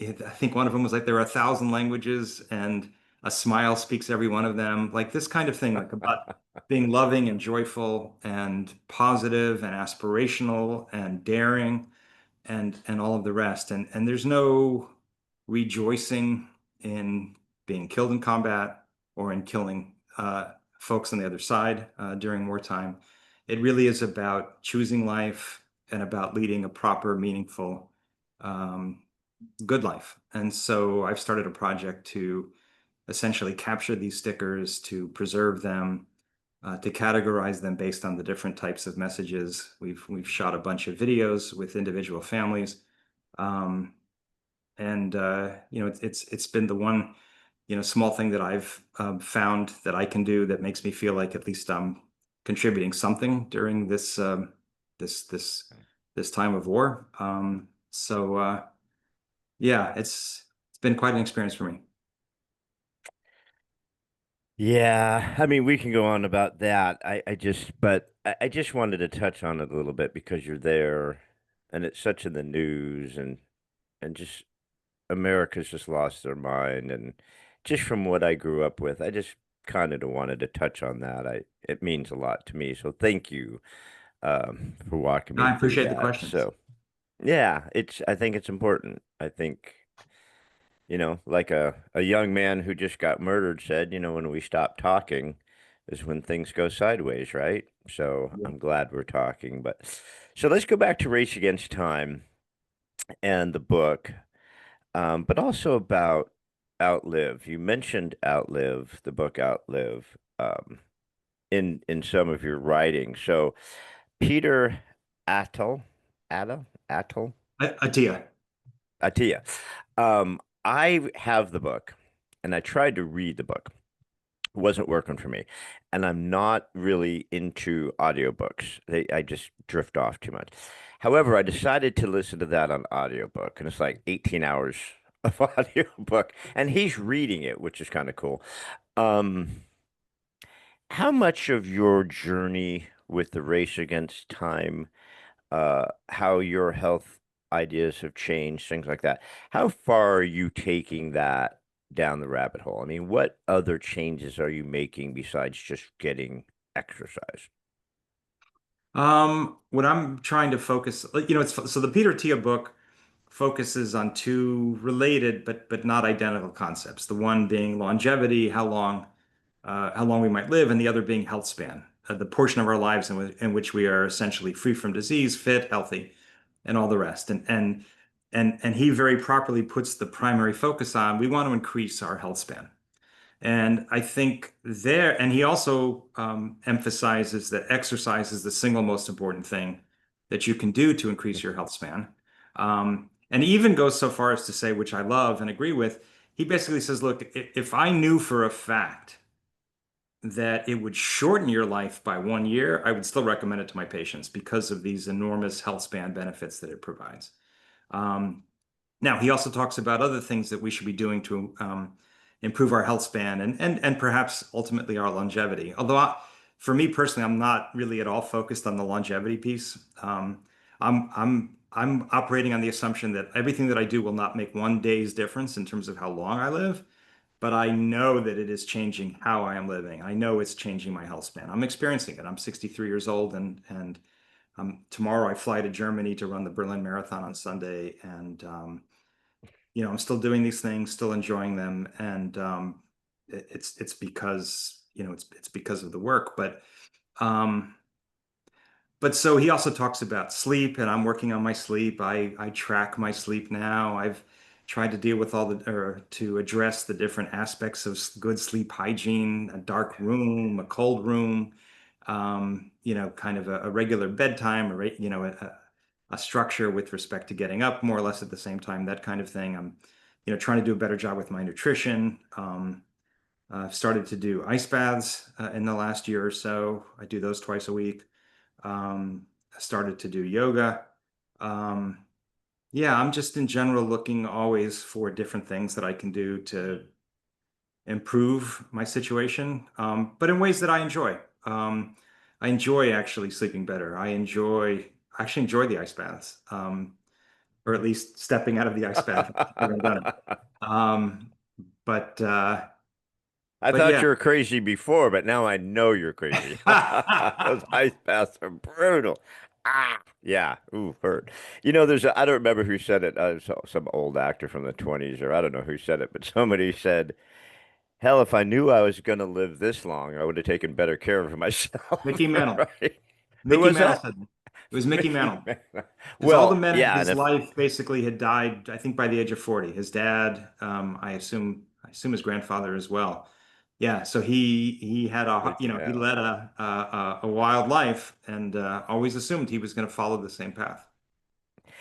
I think one of them was like, there are 1,000 languages and a smile speaks every one of them. Like this kind of thing, like about being loving and joyful and positive and aspirational and daring and all of the rest. And there's no rejoicing in being killed in combat or in killing folks on the other side during wartime. It really is about choosing life and about leading a proper, meaningful, um, good life. And so I've started a project to essentially capture these stickers, to preserve them, to categorize them based on the different types of messages. We've shot a bunch of videos with individual families, um, and it's been the one small thing that I've found that I can do that makes me feel like at least I'm contributing something during this this time of war. So. Yeah, it's been quite an experience for me. Yeah, I mean, we can go on about that. I just wanted to touch on it a little bit because you're there and it's such in the news and just America's just lost their mind. And just from what I grew up with, I just kind of wanted to touch on that. It means a lot to me. So thank you for walking me I through appreciate the that. questions. So yeah, I think it's important. I think, like a young man who just got murdered said, when we stop talking is when things go sideways, right? So Yeah. I'm glad we're talking. But so let's go back to Race Against Time and the book, but also about Outlive. You mentioned Outlive, the book Outlive, in some of your writing. So Peter Attal, Attal, Atia. Attia. I have the book, and I tried to read the book. It wasn't working for me, and I'm not really into audiobooks. I just drift off too much. However, I decided to listen to that on audiobook, and it's like 18 hours of audiobook, and he's reading it, which is kind of cool. Um, how much of your journey with the race against time, how your health ideas have changed, things like that. How far are you taking that down the rabbit hole? I mean, what other changes are you making besides just getting exercise? What I'm trying to focus, it's so the Peter Tia book focuses on two related but not identical concepts. The one being longevity, how long we might live, and the other being health span, the portion of our lives in which we are essentially free from disease, fit, healthy, and all the rest. And he very properly puts the primary focus on we want to increase our health span. And I think there, and he also emphasizes that exercise is the single most important thing that you can do to increase your health span. And he even goes so far as to say, which I love and agree with, he basically says, look, if I knew for a fact that it would shorten your life by 1 year, I would still recommend it to my patients because of these enormous health span benefits that it provides. Um, Now, he also talks about other things that we should be doing to improve our health span and perhaps ultimately our longevity. Although for me personally, I'm not really at all focused on the longevity piece. I'm operating on the assumption that everything that I do will not make 1 day's difference in terms of how long I live, but I know that it is changing how I am living. I know it's changing my health span. I'm experiencing it. I'm 63 years old, and tomorrow I fly to Germany to run the Berlin Marathon on Sunday, and I'm still doing these things, still enjoying them, and it's because it's because of the work. Um, but so he also talks about sleep, and I'm working on my sleep. I track my sleep now. I've tried to deal with all the or to address the different aspects of good sleep hygiene, a dark room, a cold room, kind of a regular bedtime, a structure with respect to getting up more or less at the same time, that kind of thing. I'm, trying to do a better job with my nutrition. I've started to do ice baths in the last year or so. I do those twice a week. I started to do yoga. Um, yeah, I'm just in general looking always for different things that I can do to improve my situation, but in ways that I enjoy. I enjoy actually sleeping better. I actually enjoy the ice baths, or at least stepping out of the ice bath if I haven't done it. But I but thought yeah. you were crazy before, but now I know you're crazy. Those ice baths are brutal. Ah, yeah. Ooh, hurt. I don't remember who said it. Some old actor from the 20s, or I don't know who said it, but somebody said, hell, if I knew I was going to live this long, I would have taken better care of myself. Mickey Mantle. Right? Who Mickey was Mantle that? said it. It was Mickey Mickey Mantle. Mantle. Because all the Well, men in yeah, and his if life basically had died, I think by the age of 40. His dad, I assume his grandfather as well. Yeah, so he had Mickey he Mantle. led a wild life and always assumed he was going to follow the same path.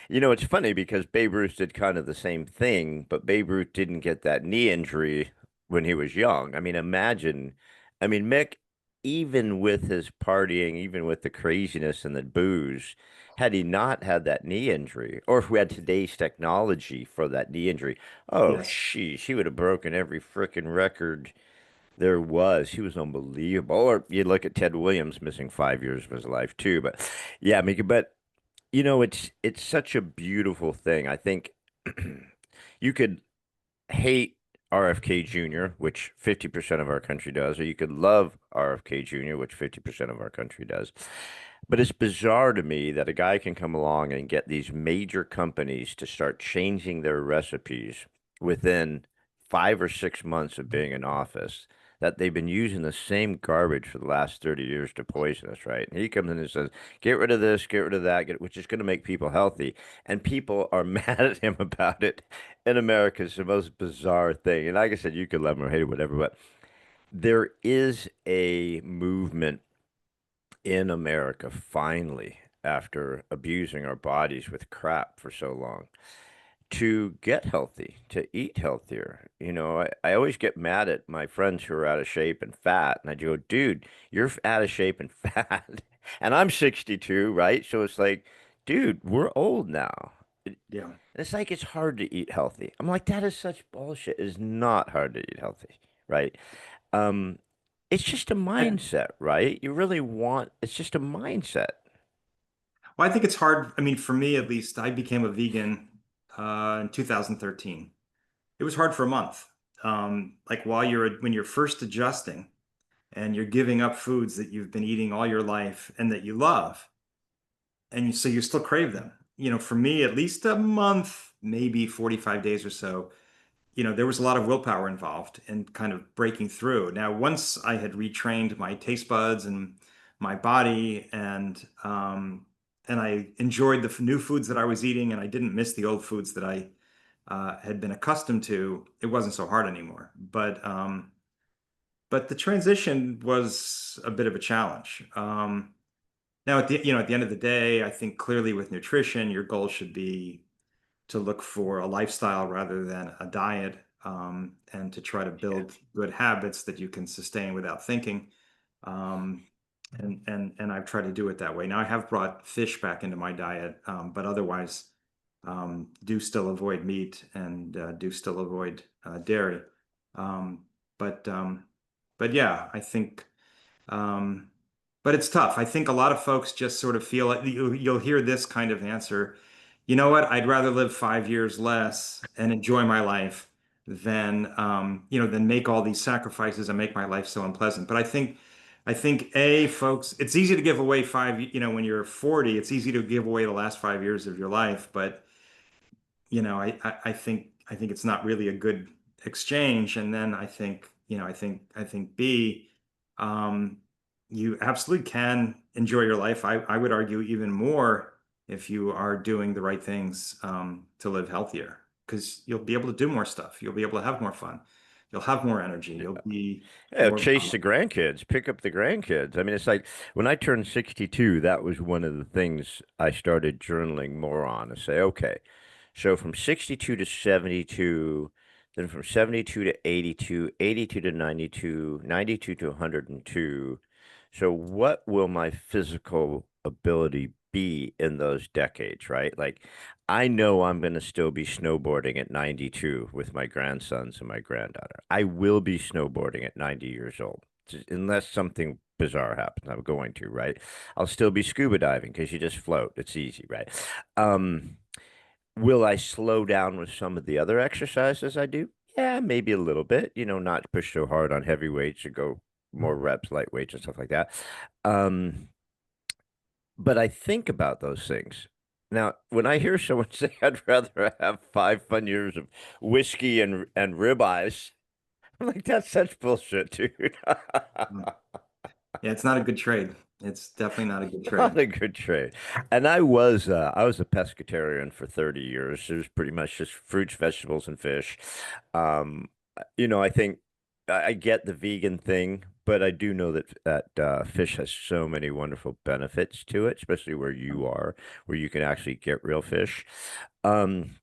It's funny because Babe Ruth did kind of the same thing, but Babe Ruth didn't get that knee injury when he was young. I mean, Mick. even with his partying, even with the craziness and the booze, had he not had that knee injury, or if we had today's technology for that knee injury, oh, Yes. sheesh, he would have broken every frickin' record there was. He was unbelievable. Or you look at Ted Williams missing 5 years of his life too. But yeah, Mika, but it's such a beautiful thing. I think you could hate RFK Jr., which 50% of our country does, or you could love RFK Jr., which 50% of our country does. But it's bizarre to me that a guy can come along and get these major companies to start changing their recipes within 5 or 6 months of being in office, that they've been using the same garbage for the last 30 years to poison us, right? And he comes in and says, get rid of this, get rid of that, which is going to make people healthy. And people are mad at him about it in America. It's the most bizarre thing. And like I said, you could love him or hate him, whatever, but there is a movement in America finally, after abusing our bodies with crap for so long, to get healthy, to eat healthier. I always get mad at my friends who are out of shape and fat. And I go, dude, you're out of shape and fat. And I'm 62, right? So it's like, dude, we're old now. Yeah. It's like it's hard to eat healthy. I'm like, that is such bullshit. It is not hard to eat healthy, right? Um, it's just a I, mindset, right? It's just a mindset. well, I think it's hard. I mean, for me at least, I became a vegan in 2013. It was hard for a month. Like when you're first adjusting and you're giving up foods that you've been eating all your life and that you love, and so you still crave them. For me, at least a month, maybe 45 days or so, there was a lot of willpower involved in kind of breaking through. Now, once I had retrained my taste buds and my body, and I enjoyed the new foods that I was eating, and I didn't miss the old foods that I had been accustomed to, it wasn't so hard anymore. But the transition was a bit of a challenge. Now, at the end of the day, I think clearly with nutrition, your goal should be to look for a lifestyle rather than a diet, and to try to Yeah. build good habits that you can sustain without thinking. Um, and I've tried to do it that way. Now I have brought fish back into my diet, but otherwise, do still avoid meat and do still avoid dairy. Um, but um, but yeah, I think. Um, but it's tough. I think a lot of folks just sort of feel like you'll hear this kind of answer. You know what? I'd rather live 5 years less and enjoy my life than make all these sacrifices and make my life so unpleasant. But I think, folks, it's easy to give away when you're 40, it's easy to give away the last 5 years of your life. But I think it's not really a good exchange. And then I think B, um, you absolutely can enjoy your life. I would argue even more if you are doing the right things to live healthier, because you'll be able to do more stuff. You'll be able to have more fun. You'll have more energy. You'll be Yeah, more. chase the grandkids, pick up the grandkids. I mean, it's like when I turned 62, that was one of the things I started journaling more on to say, okay, so from 62 to 72, then from 72 to 82, 82 to 92, 92 to 102. So what will my physical ability be in those decades, right? Like I know I'm going to still be snowboarding at 92 with my grandsons and my granddaughter. I will be snowboarding at 90 years old, unless something bizarre happens. I'm going to, right? I'll still be scuba diving because you just float. It's easy, right? Um, will I slow down with some of the other exercises I do? Yeah, maybe a little bit, not push so hard on heavy weights or go more reps, light weights and stuff like that. Um, but I think about those things. Now, when I hear someone say I'd rather have 5 fun years of whiskey and ribeyes, I'm like, that's such bullshit, dude. Yeah, it's not a good trade. It's definitely not a good Not trade. a good trade. And I was a pescatarian for 30 years. It was pretty much just fruits, vegetables, and fish. Um, I think I get the vegan thing, but I do know that fish has so many wonderful benefits to it, especially where you are, where you can actually get real fish. Um,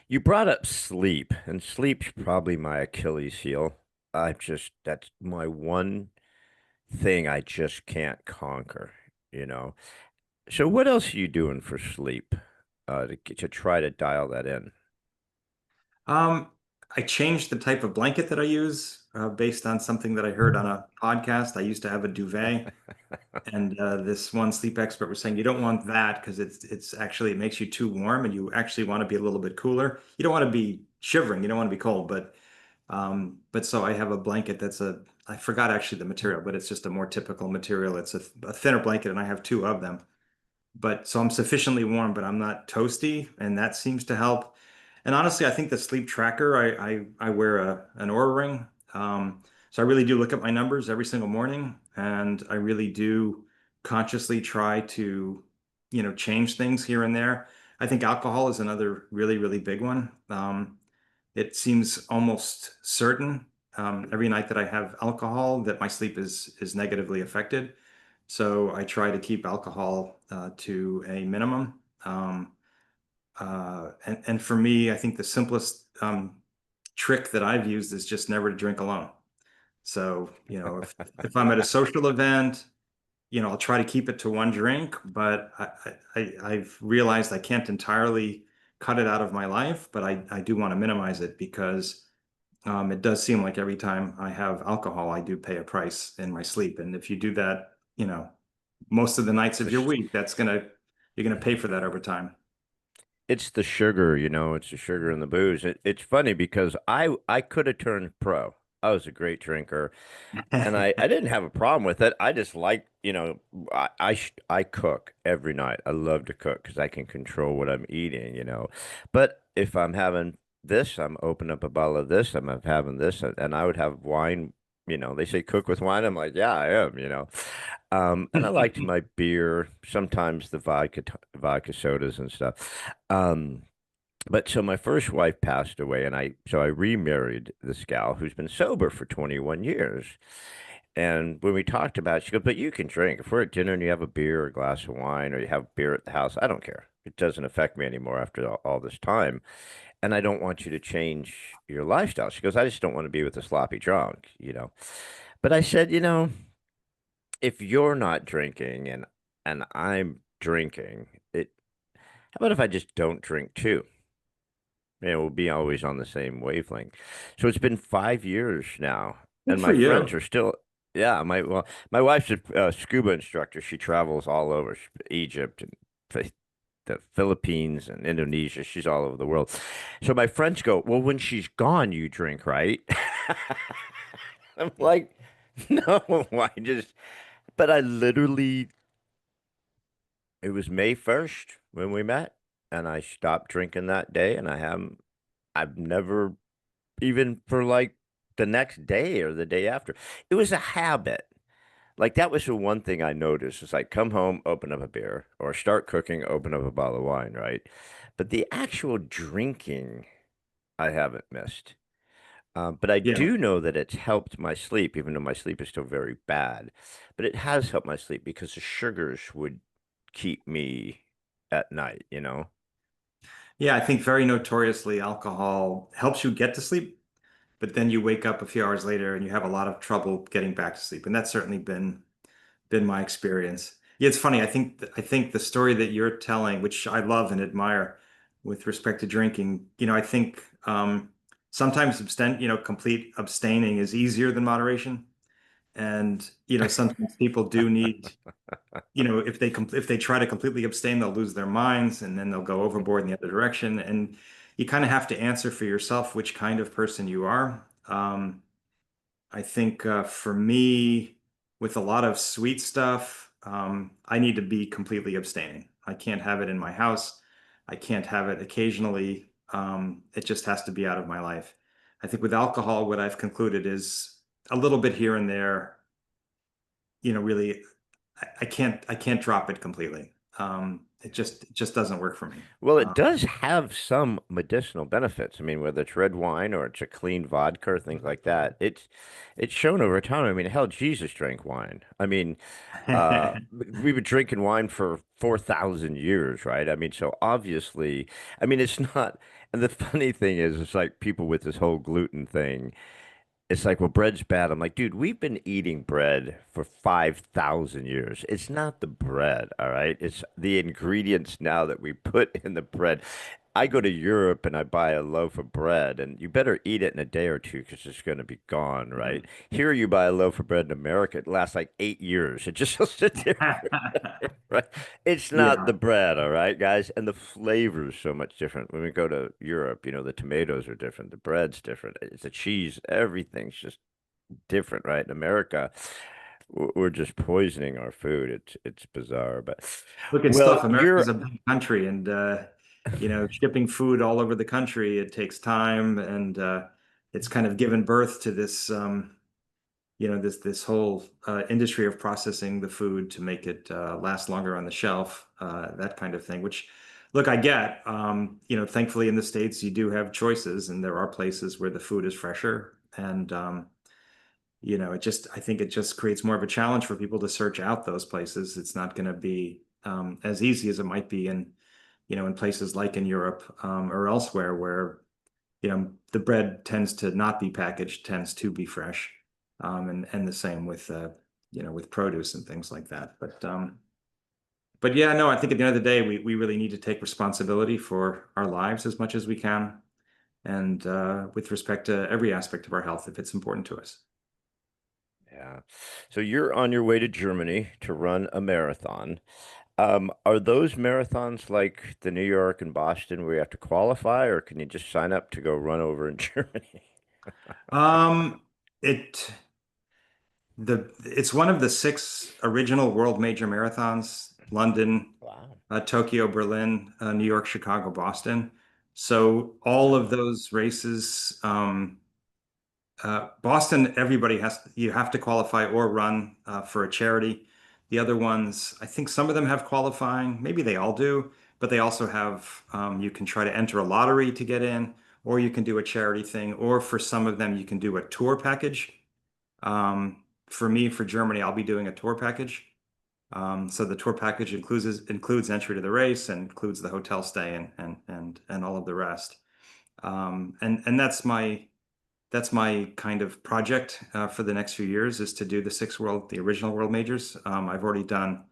you brought up sleep, and sleep's probably my Achilles heel. That's my one thing I just can't conquer, you know. So what else are you doing for sleep to try to dial that in? Um, I changed the type of blanket that I use based on something that I heard on a podcast. I used to have a duvet, and this one sleep expert was saying you don't want that because it's actually it makes you too warm, and you actually want to be a little bit cooler. You don't want to be shivering, you don't want to be cold, but so I have a blanket that's a I forgot actually the material, but it's just a more typical material. It's a thinner blanket, and I have two of them. But so I'm sufficiently warm, but I'm not toasty, and that seems to help. And honestly, I think the sleep tracker, I wear an Oura ring. So I really do look at my numbers every single morning, and I really do consciously try to, change things here and there. I think alcohol is another really, really big one. It seems almost certain every night that I have alcohol that my sleep is negatively affected. So I try to keep alcohol to a minimum. And for me, I think the simplest trick that I've used is just never to drink alone. So, if I'm at a social event, I'll try to keep it to one drink, but I've realized I can't entirely cut it out of my life, but I do want to minimize it because it does seem like every time I have alcohol, I do pay a price in my sleep. And if you do that, most of the nights of your week, you're gonna pay for that over time. It's the sugar, it's the sugar and the booze. It's funny because I could have turned pro. I was a great drinker, and I didn't have a problem with it. I just like, I cook every night. I love to cook because I can control what I'm eating. But if I'm having this, I'm opening up a bottle of this. I'm having this, and I would have wine. They say cook with wine. I'm like, yeah, I am. And I liked my beer, sometimes the vodka sodas and stuff. But so my first wife passed away, and I remarried this gal who's been sober for 21 years. And when we talked about it, she goes, "But you can drink. If we're at dinner and you have a beer or a glass of wine or you have beer at the house, I don't care. It doesn't affect me anymore after all this time. And I don't want you to change your lifestyle." She goes, "I just don't want to be with a sloppy drunk. But I said, if you're not drinking and I'm drinking, how about if I just don't drink too? We'll be always on the same wavelength." So it's been 5 years now, Good and for my friends you. are still. Yeah, my wife's a scuba instructor. She travels all over Egypt and the the Philippines and Indonesia. She's all over the world. So my friends go, "Well, when she's gone, you drink, right?" I'm like, "No, I just." But I literally, it was May 1st when we met, and I stopped drinking that day, and I've never, even for like the next day or the day after. It was a habit. Like that was the one thing I noticed. It's like come home, open up a beer, or start cooking, open up a bottle of wine, right? But the actual drinking, I haven't missed. But I Yeah. do know that it's helped my sleep, even though my sleep is still very bad. But it has helped my sleep because the sugars would keep me at night. Yeah, I think very notoriously alcohol helps you get to sleep, but then you wake up a few hours later and you have a lot of trouble getting back to sleep. And that's certainly been my experience. Yeah, it's funny. I think the story that you're telling, which I love and admire with respect to drinking, I think sometimes complete abstaining is easier than moderation. And sometimes people do need, if they try to completely abstain, they'll lose their minds and then they'll go overboard in the other direction. And you kind of have to answer for yourself which kind of person you are. I think for me, with a lot of sweet stuff, I need to be completely abstaining. I can't have it in my house. I can't have it occasionally. It just has to be out of my life. I think with alcohol, what I've concluded is a little bit here and there, really, I can't drop it completely. It just doesn't work for me. Well, it does have some medicinal benefits. I mean, whether it's red wine or it's a clean vodka or things like that, it's shown over time. I mean, hell, Jesus drank wine. I mean, we've been drinking wine for 4,000 years, right? I mean, so obviously, I mean, it's not. And the funny thing is, it's like people with this whole gluten thing. It's like, well, bread's bad. I'm like, dude, we've been eating bread for 5,000 years. It's not the bread, all right? It's the ingredients now that we put in the bread. I go to Europe and I buy a loaf of bread, and you better eat it in a day or two because it's going to be gone, right? Mhm. Here, you buy a loaf of bread in America, it lasts like 8 years. It just will sit there, right? It's not Yeah. the bread, all right, guys? And the flavor is so much different. When we go to Europe, the tomatoes are different, the bread's different, it's the cheese, everything's just different, right? In America, we're just poisoning our food. It's bizarre, but Look at well, stuff. America's you're a big country, and shipping food all over the country, it takes time, and it's kind of given birth to this, this whole industry of processing the food to make it last longer on the shelf, that kind of thing. Which, look, I get. Thankfully in the States you do have choices, and there are places where the food is fresher, and I think it just creates more of a challenge for people to search out those places. It's not going to be as easy as it might be in places like in Europe or elsewhere where, the bread tends to not be packaged, tends to be fresh. And the same with produce and things like that. But yeah, no, I think at the end of the day, we really need to take responsibility for our lives as much as we can. And with respect to every aspect of our health, if it's important to us. yeah. So you're on your way to Germany to run a marathon. Are those marathons like the New York and Boston where you have to qualify, or can you just sign up to go run over in Germany? Um, it it's one of the six original world major marathons: London, Wow. Tokyo, Berlin, New York, Chicago, Boston. So all of those races, Boston, you have to qualify or run for a charity. The other ones, I think some of them have qualifying, maybe they all do, but they also have, you can try to enter a lottery to get in, or you can do a charity thing, or for some of them, you can do a tour package. For me, for Germany, I'll be doing a tour package. So the tour package includes entry to the race and includes the hotel stay and all of the rest. And that's my kind of project for the next few years is to do the original world majors. I've already done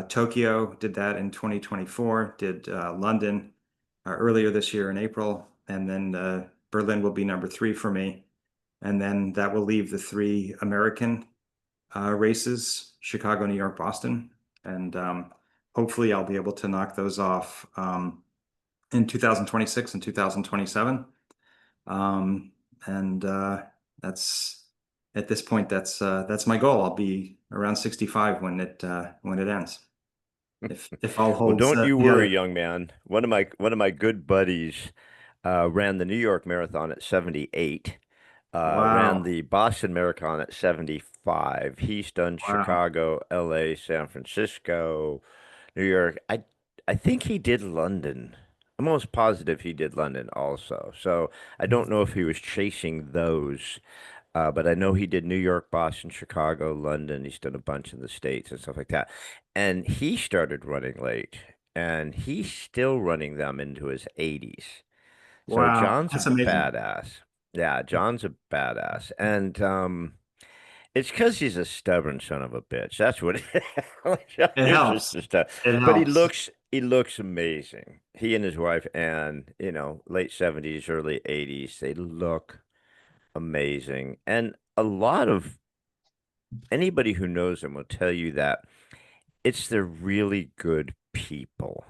Tokyo, did that in 2024, did London earlier this year in April, and then Berlin will be number three for me. And then that will leave the three American races: Chicago, New York, Boston. And hopefully I'll be able to knock those off in 2026 and 2027. Um, and that's at this point, that's my goal. I'll be around 65 when it ends, if all Well, holds don't you worry, together. young man. One of my good buddies ran the New York Marathon at 78. Ran Wow. the Boston Marathon at 75. He's done Wow. Chicago, LA, San Francisco, New York. I think he did London. I'm almost positive he did London also. So I don't know if he was chasing those, but I know he did New York, Boston, Chicago, London. He's done a bunch in the States and stuff like that. And he started running late, and he's still running them into his 80s. So Wow. John's a That's amazing. badass. Yeah, John's a badass. And it's because he's a stubborn son of a bitch. That's what it is. John It is just helps. a stub. It But he helps. looks he looks amazing. He and his wife Ann, late 70s, early 80s, they look amazing. And a lot of anybody who knows them will tell you that they're really good people.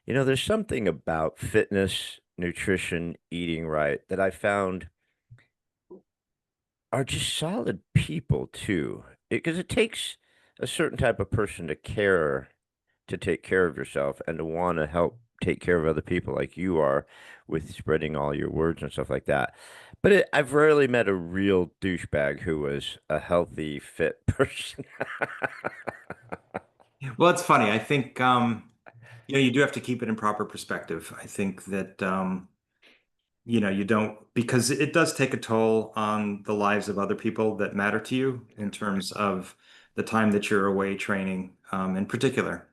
There's something about fitness, nutrition, eating right that I found are just solid people too. Because it takes a certain type of person to take care of yourself and to want to help take care of other people like you are with spreading all your words and stuff like that. But I've rarely met a real douchebag who was a healthy, fit person. Well, it's funny. I think you do have to keep it in proper perspective. I think that you don't, because it does take a toll on the lives of other people that matter to you in terms of the time that you're away training, in particular.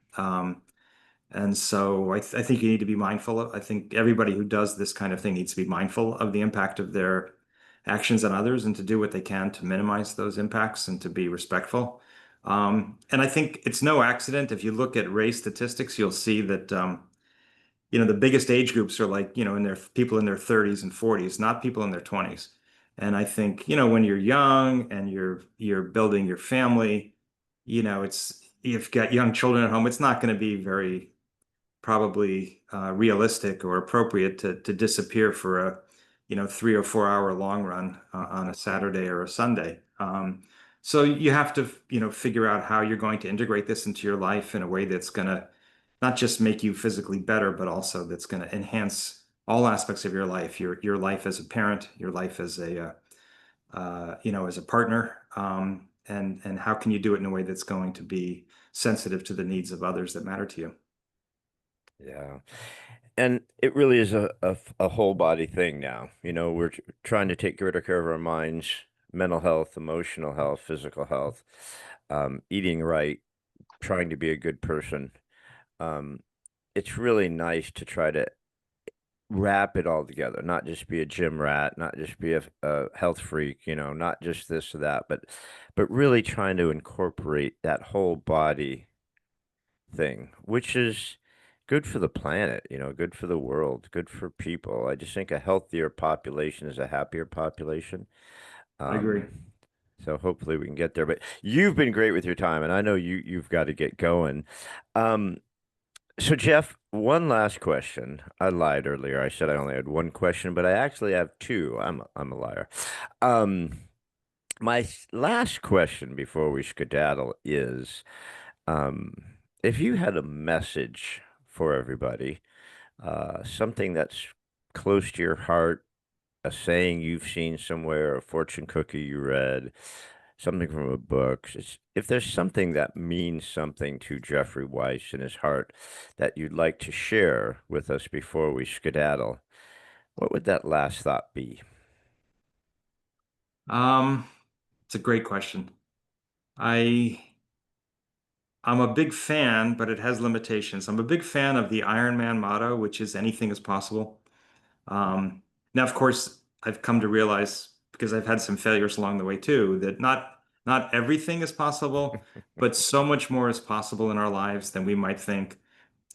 And so I think you need to be mindful of, I think everybody who does this kind of thing needs to be mindful of the impact of actions on others and to do what they can to minimize those impacts and to be respectful. And I think it's no accident. If you look at race statistics, you'll see that the biggest age groups are like, in their people in their 30s and 40s, not people in their 20s. And I think, when you're young and you're building your family, it's you've got young children at home, it's not going to be very probably realistic or appropriate to disappear for a 3 or 4 hour long run on a Saturday or a Sunday. So you have to figure out how you're going to integrate this into your life in a way that's going to not just make you physically better, but also that's going to enhance all aspects of your life, your life as a parent, your life as as a partner, and how can you do it in a way that's going to be sensitive to the needs of others that matter to you. Yeah. And it really is a whole body thing now. We're trying to take greater care of our minds, mental health, emotional health, physical health, eating right, trying to be a good person. Um, it's really nice to try to wrap it all together, not just be a gym rat, not just be a health freak, not just this or that, but really trying to incorporate that whole body thing, which is good for the planet, good for the world, good for people. I just think a healthier population is a happier population. I agree. Um, so hopefully we can get there. But you've been great with your time, and I know you've got to get going. Um, so Jeff, one last question. I lied earlier. I said I only had one question, but I actually have two. I'm a liar. Um, my last question before we skedaddle is, um, if you had a message for everybody, something that's close to your heart, a saying you've seen somewhere, a fortune cookie you read, something from a book. If there's something that means something to Jeffrey Weiss in his heart that you'd like to share with us before we skedaddle, what would that last thought be? Um, it's a great question. I I'm a big fan, but it has limitations. I'm a big fan of the Ironman motto, which is anything is possible. Um, Now, of course, I've come to realize because I've had some failures along the way too, that not everything is possible, but so much more is possible in our lives than we might think.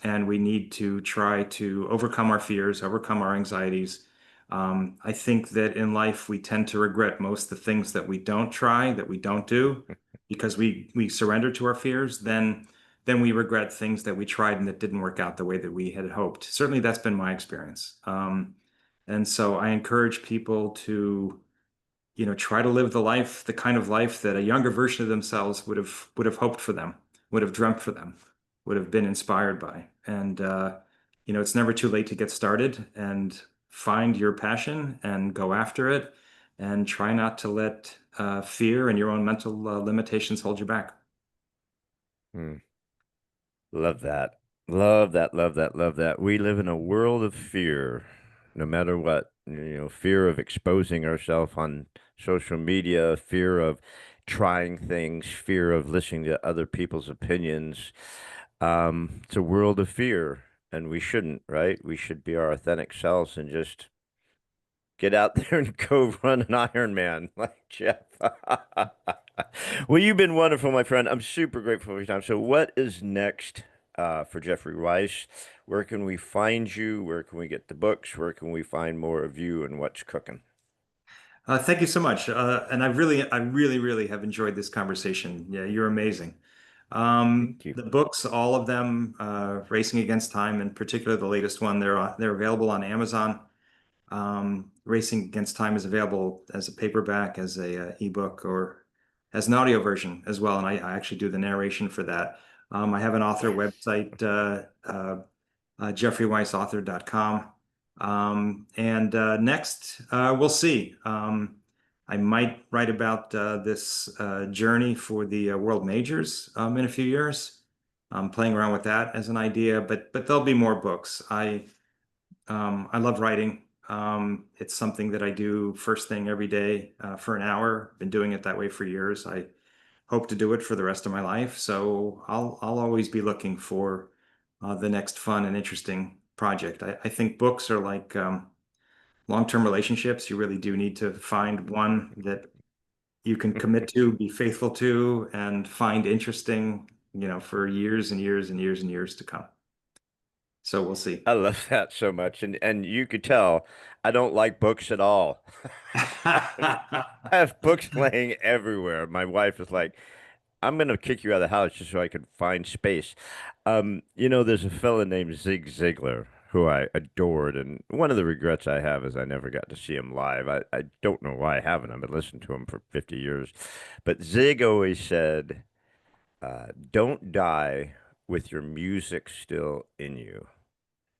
And we need to try to overcome our fears, overcome our anxieties. I think that in life we tend to regret most the things that we don't try, that we don't do, because we surrender to our fears. Then we regret things that we tried and that didn't work out the way that we had hoped. Certainly, that's been my experience. And so I encourage people to try to live the kind of life that a younger version of themselves would have hoped for them, would have dreamt for them, would have been inspired by. And it's never too late to get started and find your passion and go after it, and try not to let fear and your own mental limitations hold you back. Hmm. Love that. Love that. Love that. Love that. We live in a world of fear, no matter what. Fear of exposing ourselves on social media, fear of trying things, fear of listening to other people's opinions. It's a world of fear, and we shouldn't, right? We should be our authentic selves and just get out there and go run an Ironman like Jeff. Well, you've been wonderful, my friend. I'm super grateful for your time. So, what is next for Jeffrey Weiss? Where can we find you? Where can we get the books? Where can we find more of you and what's cooking? Thank you so much. And I really have enjoyed this conversation. Yeah, you're amazing. Thank you. The books, all of them, Racing Against Time, in particular, the latest one, they're available on Amazon. Racing Against Time is available as a paperback, as a ebook, or as an audio version as well. And I actually do the narration for that. I have an author website, jeffreyweissauthor.com. And next, we'll see. I might write about this journey for the World Majors in a few years. I'm playing around with that as an idea, but there'll be more books. I love writing. It's something that I do first thing every day for an hour. Been doing it that way for years. I hope to do it for the rest of my life. So I'll always be looking for the next fun and interesting project. I think books are long-term relationships, you really do need to find one that you can commit to, be faithful to, and find interesting, for years and years and years and years to come. So we'll see. I love that so much. And you could tell I don't like books at all. I have books laying everywhere. My wife is like, I'm gonna kick you out of the house just so I can find space. There's a fella named Zig Ziglar who I adored, and one of the regrets I have is I never got to see him live. I don't know why I haven't. I've been listening to him for 50 years. But Zig always said, don't die with your music still in you.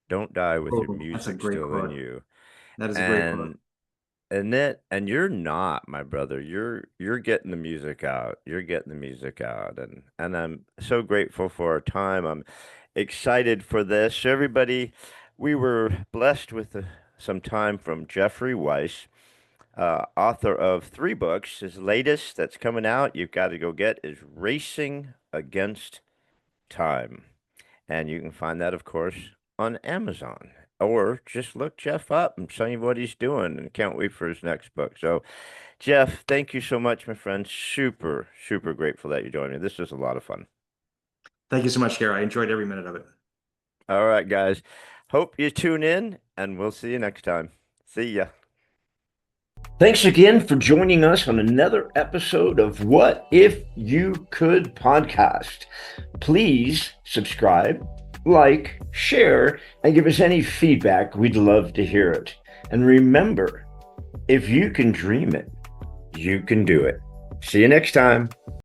Don't die with your Oh, that's a music great still in quote. you. That is a great quote. And and you're not, my brother. You're getting the music out. You're getting the music out. And I'm so grateful for our time. I'm excited for this. Everybody, we were blessed with some time from Jeffrey Weiss, author of 3 books. His latest that's coming out, you've got to go get, is Racing Against Time. And you can find that, of course, on Amazon. Or just look Jeff up and see what he's doing, and can't wait for his next book. So, Jeff, thank you so much, my friend. Super, super grateful that you joined me. This was a lot of fun. Thank you so much, Gary. I enjoyed every minute of it. All right, guys. Hope you tune in, and we'll see you next time. See ya. Thanks again for joining us on another episode of What If You Could podcast. Please subscribe, like, share, and give us any feedback. We'd love to hear it. And remember, if you can dream it, you can do it. See you next time.